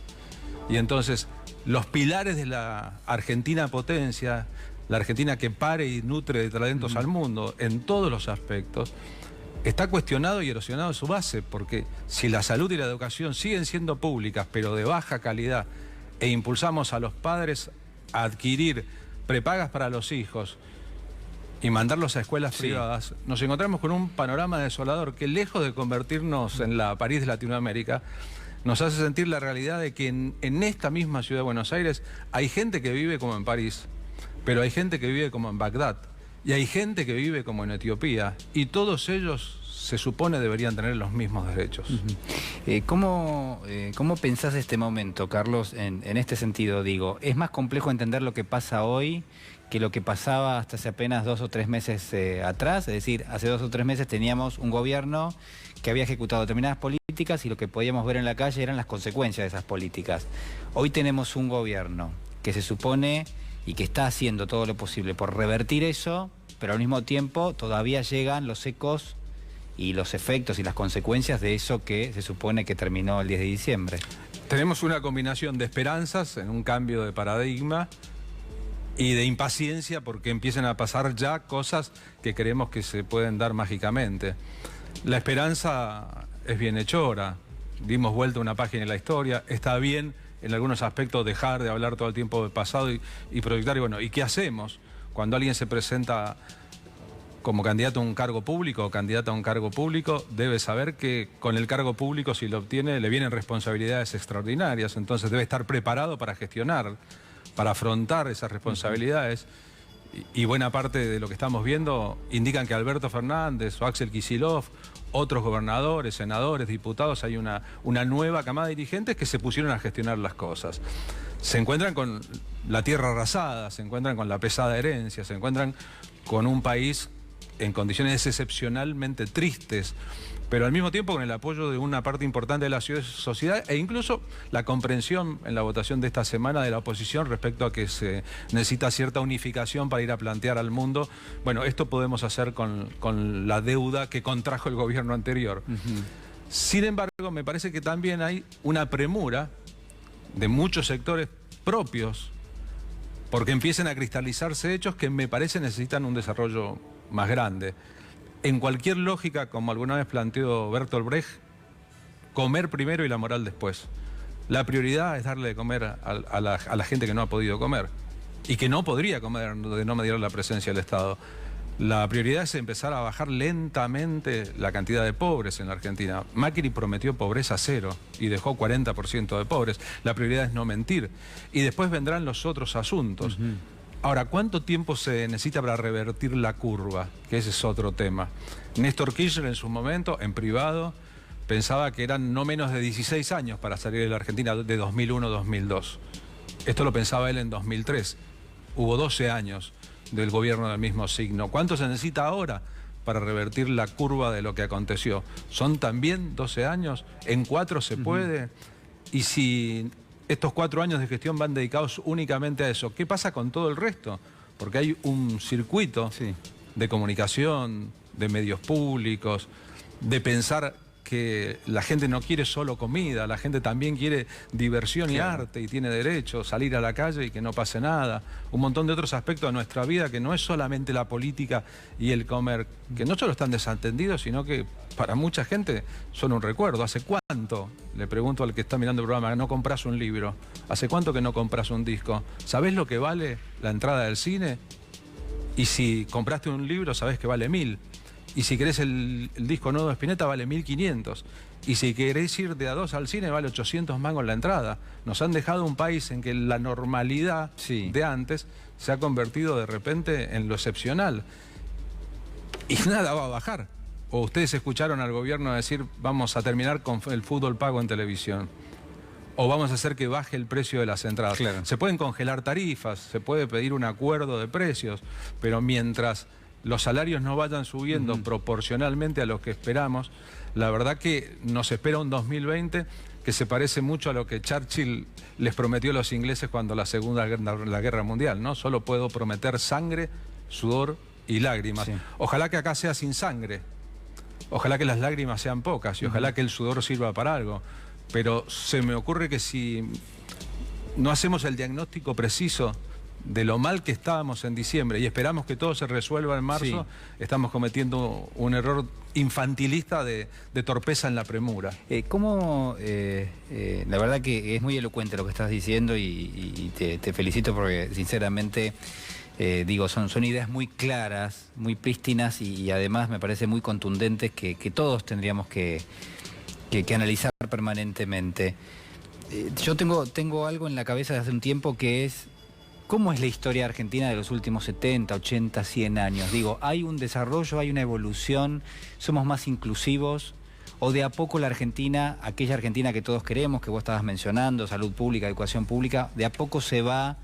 [SPEAKER 8] Y entonces, los pilares de la Argentina potencia, la Argentina que pare y nutre de talentos al mundo, en todos los aspectos, está cuestionado y erosionado su base, porque si la salud y la educación siguen siendo públicas, pero de baja calidad, e impulsamos a los padres a adquirir prepagas para los hijos, y mandarlos a escuelas privadas, nos encontramos con un panorama desolador que, lejos de convertirnos en la París de Latinoamérica, nos hace sentir la realidad de que en esta misma ciudad de Buenos Aires hay gente que vive como en París, pero hay gente que vive como en Bagdad, y hay gente que vive como en Etiopía, y todos ellos se supone deberían tener los mismos derechos.
[SPEAKER 1] ¿Cómo pensás este momento, Carlos, en este sentido? Digo, ¿es más complejo entender lo que pasa hoy que lo que pasaba hasta hace apenas 2 o 3 meses atrás? Es decir, hace 2 o 3 meses teníamos un gobierno que había ejecutado determinadas políticas y lo que podíamos ver en la calle eran las consecuencias de esas políticas. Hoy tenemos un gobierno que se supone y que está haciendo todo lo posible por revertir eso, pero al mismo tiempo todavía llegan los ecos y los efectos y las consecuencias de eso que se supone que terminó el 10 de diciembre.
[SPEAKER 8] Tenemos una combinación de esperanzas en un cambio de paradigma y de impaciencia porque empiezan a pasar ya cosas que creemos que se pueden dar mágicamente. La esperanza es bienhechora, dimos vuelta a una página en la historia, está bien en algunos aspectos dejar de hablar todo el tiempo del pasado y proyectar, y bueno, ¿y qué hacemos cuando alguien se presenta como candidato a un cargo público o candidata a un cargo público? Debe saber que con el cargo público, si lo obtiene, le vienen responsabilidades extraordinarias, entonces debe estar preparado para gestionar, para afrontar esas responsabilidades. Y buena parte de lo que estamos viendo indican que Alberto Fernández o Axel Kicillof, otros gobernadores, senadores, diputados, hay una nueva camada de dirigentes que se pusieron a gestionar las cosas. Se encuentran con la tierra arrasada, se encuentran con la pesada herencia, se encuentran con un país en condiciones excepcionalmente tristes, pero al mismo tiempo con el apoyo de una parte importante de la sociedad e incluso la comprensión en la votación de esta semana de la oposición respecto a que se necesita cierta unificación para ir a plantear al mundo, bueno, esto podemos hacer con la deuda que contrajo el gobierno anterior. Sin embargo, me parece que también hay una premura de muchos sectores propios porque empiecen a cristalizarse hechos que me parece necesitan un desarrollo más grande. En cualquier lógica, como alguna vez planteó Bertolt Brecht, comer primero y la moral después. La prioridad es darle de comer a la gente que no ha podido comer y que no podría comer de no mediar la presencia del Estado. La prioridad es empezar a bajar lentamente la cantidad de pobres en la Argentina. Macri prometió pobreza cero y dejó 40% de pobres. La prioridad es no mentir. Y después vendrán los otros asuntos. Ahora, ¿cuánto tiempo se necesita para revertir la curva? Que ese es otro tema. Néstor Kirchner en su momento, en privado, pensaba que eran no menos de 16 años para salir de la Argentina de 2001 a 2002. Esto lo pensaba él en 2003. Hubo 12 años del gobierno del mismo signo. ¿Cuánto se necesita ahora para revertir la curva de lo que aconteció? ¿Son también 12 años? ¿En 4 se puede? Y si estos 4 años de gestión van dedicados únicamente a eso, ¿qué pasa con todo el resto? Porque hay un circuito de comunicación, de medios públicos, de pensar que la gente no quiere solo comida, la gente también quiere diversión y arte y tiene derecho a salir a la calle y que no pase nada. Un montón de otros aspectos de nuestra vida que no es solamente la política y el comer, que no solo están desatendidos, sino que para mucha gente son un recuerdo. ¿Hace cuánto, le pregunto al que está mirando el programa, no compras un libro? ¿Hace cuánto que no compras un disco? ¿Sabés lo que vale la entrada del cine? Y si compraste un libro, sabés que vale 1000. Y si querés el disco nuevo de Spinetta vale 1500. Y si querés ir de a 2 al cine vale 800 mangos la entrada. Nos han dejado un país en que la normalidad de antes se ha convertido de repente en lo excepcional. Y nada va a bajar. O ustedes escucharon al gobierno decir vamos a terminar con el fútbol pago en televisión. O vamos a hacer que baje el precio de las entradas. Se pueden congelar tarifas, se puede pedir un acuerdo de precios, pero mientras los salarios no vayan subiendo proporcionalmente a lo que esperamos, la verdad que nos espera un 2020 que se parece mucho a lo que Churchill les prometió a los ingleses cuando la Guerra Mundial, ¿no? Solo puedo prometer sangre, sudor y lágrimas. Ojalá que acá sea sin sangre, ojalá que las lágrimas sean pocas y ojalá que el sudor sirva para algo. Pero se me ocurre que si no hacemos el diagnóstico preciso de lo mal que estábamos en diciembre y esperamos que todo se resuelva en marzo, estamos cometiendo un error infantilista de torpeza en la premura.
[SPEAKER 1] La verdad que es muy elocuente lo que estás diciendo y te felicito porque sinceramente Son ideas muy claras, muy prístinas y además me parece muy contundentes que todos tendríamos que analizar permanentemente. Yo tengo algo en la cabeza de hace un tiempo que es ¿cómo es la historia argentina de los últimos 70, 80, 100 años? ¿Hay un desarrollo, hay una evolución, somos más inclusivos? ¿O de a poco la Argentina, aquella Argentina que todos queremos, que vos estabas mencionando, salud pública, educación pública, de a poco se va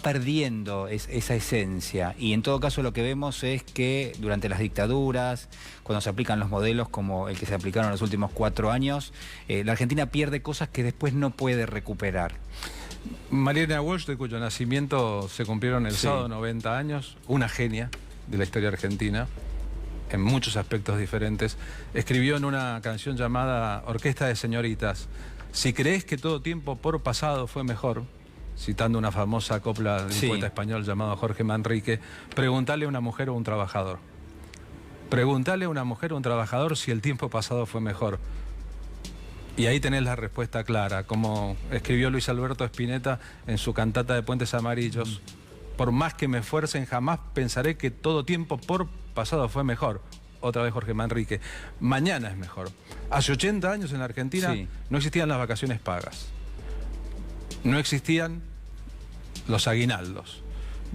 [SPEAKER 1] perdiendo esa esencia? Y en todo caso lo que vemos es que durante las dictaduras, cuando se aplican los modelos como el que se aplicaron en los últimos 4 años, la Argentina pierde cosas que después no puede recuperar.
[SPEAKER 8] Mariana Walsh, de cuyo nacimiento se cumplieron el sábado 90 años, una genia de la historia argentina, en muchos aspectos diferentes, escribió en una canción llamada Orquesta de Señoritas: si crees que todo tiempo por pasado fue mejor, citando una famosa copla de un poeta español llamado Jorge Manrique, pregúntale a una mujer o un trabajador. Pregúntale a una mujer o un trabajador si el tiempo pasado fue mejor. Y ahí tenés la respuesta clara, como escribió Luis Alberto Spinetta en su cantata de Puentes Amarillos: por más que me esfuercen, jamás pensaré que todo tiempo por pasado fue mejor. Otra vez Jorge Manrique. Mañana es mejor. Hace 80 años en la Argentina no existían las vacaciones pagas. No existían los aguinaldos.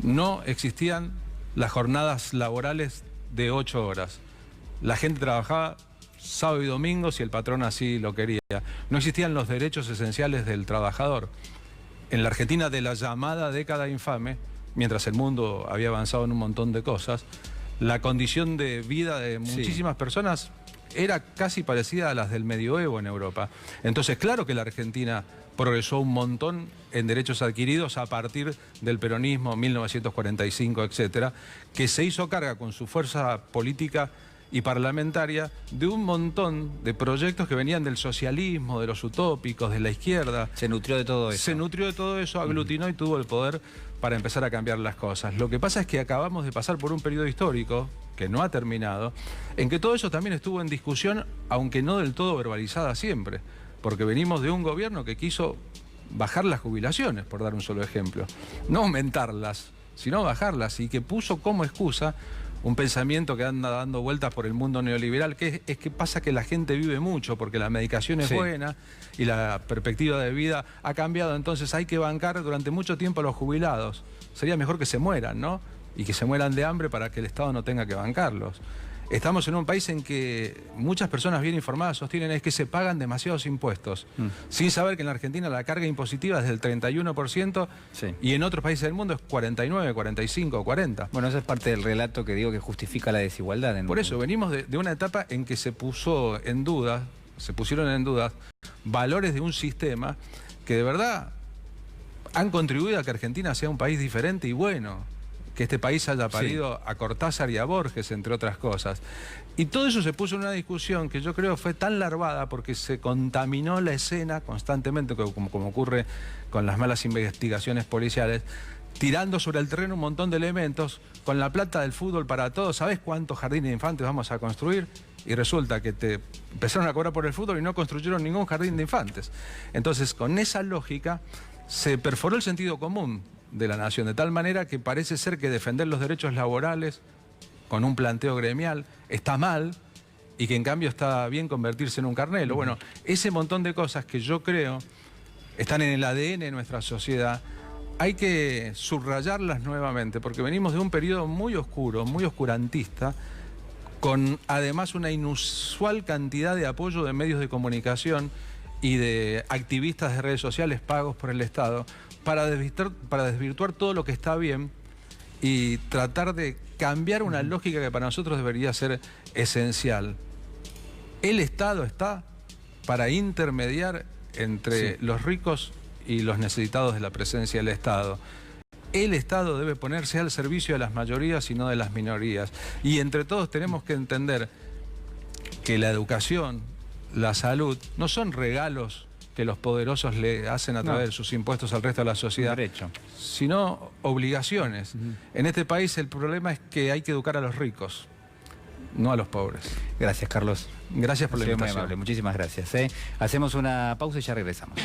[SPEAKER 8] No existían las jornadas laborales de 8 horas. La gente trabajaba sábado y domingo si el patrón así lo quería. No existían los derechos esenciales del trabajador. En la Argentina de la llamada década infame, mientras el mundo había avanzado en un montón de cosas, la condición de vida de muchísimas personas era casi parecida a las del medioevo en Europa. Entonces, claro que la Argentina progresó un montón en derechos adquiridos a partir del peronismo, 1945, etcétera, que se hizo carga con su fuerza política y parlamentaria de un montón de proyectos que venían del socialismo, de los utópicos, de la izquierda.
[SPEAKER 1] Se nutrió de todo eso.
[SPEAKER 8] Se nutrió de todo eso, aglutinó y tuvo el poder para empezar a cambiar las cosas. Lo que pasa es que acabamos de pasar por un periodo histórico que no ha terminado, en que todo eso también estuvo en discusión, aunque no del todo verbalizada siempre, porque venimos de un gobierno que quiso bajar las jubilaciones, por dar un solo ejemplo. No aumentarlas, sino bajarlas, y que puso como excusa un pensamiento que anda dando vueltas por el mundo neoliberal, que es que pasa que la gente vive mucho porque la medicación es buena y la perspectiva de vida ha cambiado, entonces hay que bancar durante mucho tiempo a los jubilados. Sería mejor que se mueran, ¿no? Y que se mueran de hambre para que el Estado no tenga que bancarlos. Estamos en un país en que muchas personas bien informadas sostienen es que se pagan demasiados impuestos, sin saber que en la Argentina la carga impositiva es del 31% y en otros países del mundo es 49, 45 o 40.
[SPEAKER 1] Bueno, eso es parte del relato que digo que justifica la desigualdad.
[SPEAKER 8] Por eso, venimos de una etapa en que se pusieron en duda valores de un sistema que de verdad han contribuido a que Argentina sea un país diferente y bueno, que este país haya parido a Cortázar y a Borges, entre otras cosas. Y todo eso se puso en una discusión que yo creo fue tan larvada porque se contaminó la escena constantemente, como ocurre con las malas investigaciones policiales, tirando sobre el terreno un montón de elementos, con la plata del fútbol para todos. ¿Sabés cuántos jardines de infantes vamos a construir? Y resulta que te empezaron a cobrar por el fútbol y no construyeron ningún jardín de infantes. Entonces, con esa lógica, se perforó el sentido común de la nación, de tal manera que parece ser que defender los derechos laborales con un planteo gremial está mal y que en cambio está bien convertirse en un carnelo. Bueno, ese montón de cosas que yo creo están en el ADN de nuestra sociedad, hay que subrayarlas nuevamente, porque venimos de un periodo muy oscuro, muy oscurantista, con además una inusual cantidad de apoyo de medios de comunicación y de activistas de redes sociales pagos por el Estado, para desvirtuar todo lo que está bien y tratar de cambiar una lógica que para nosotros debería ser esencial. El Estado está para intermediar entre los ricos y los necesitados de la presencia del Estado. El Estado debe ponerse al servicio de las mayorías y no de las minorías. Y entre todos tenemos que entender que la educación, la salud, no son regalos que los poderosos le hacen a través de sus impuestos al resto de la sociedad, sino obligaciones. En este país el problema es que hay que educar a los ricos, no a los pobres.
[SPEAKER 1] Gracias, Carlos.
[SPEAKER 8] Gracias por la invitación.
[SPEAKER 1] Muy amable. Muchísimas gracias. Hacemos una pausa y ya regresamos.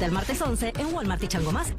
[SPEAKER 9] hasta el martes 11 en Walmart y Chango Más.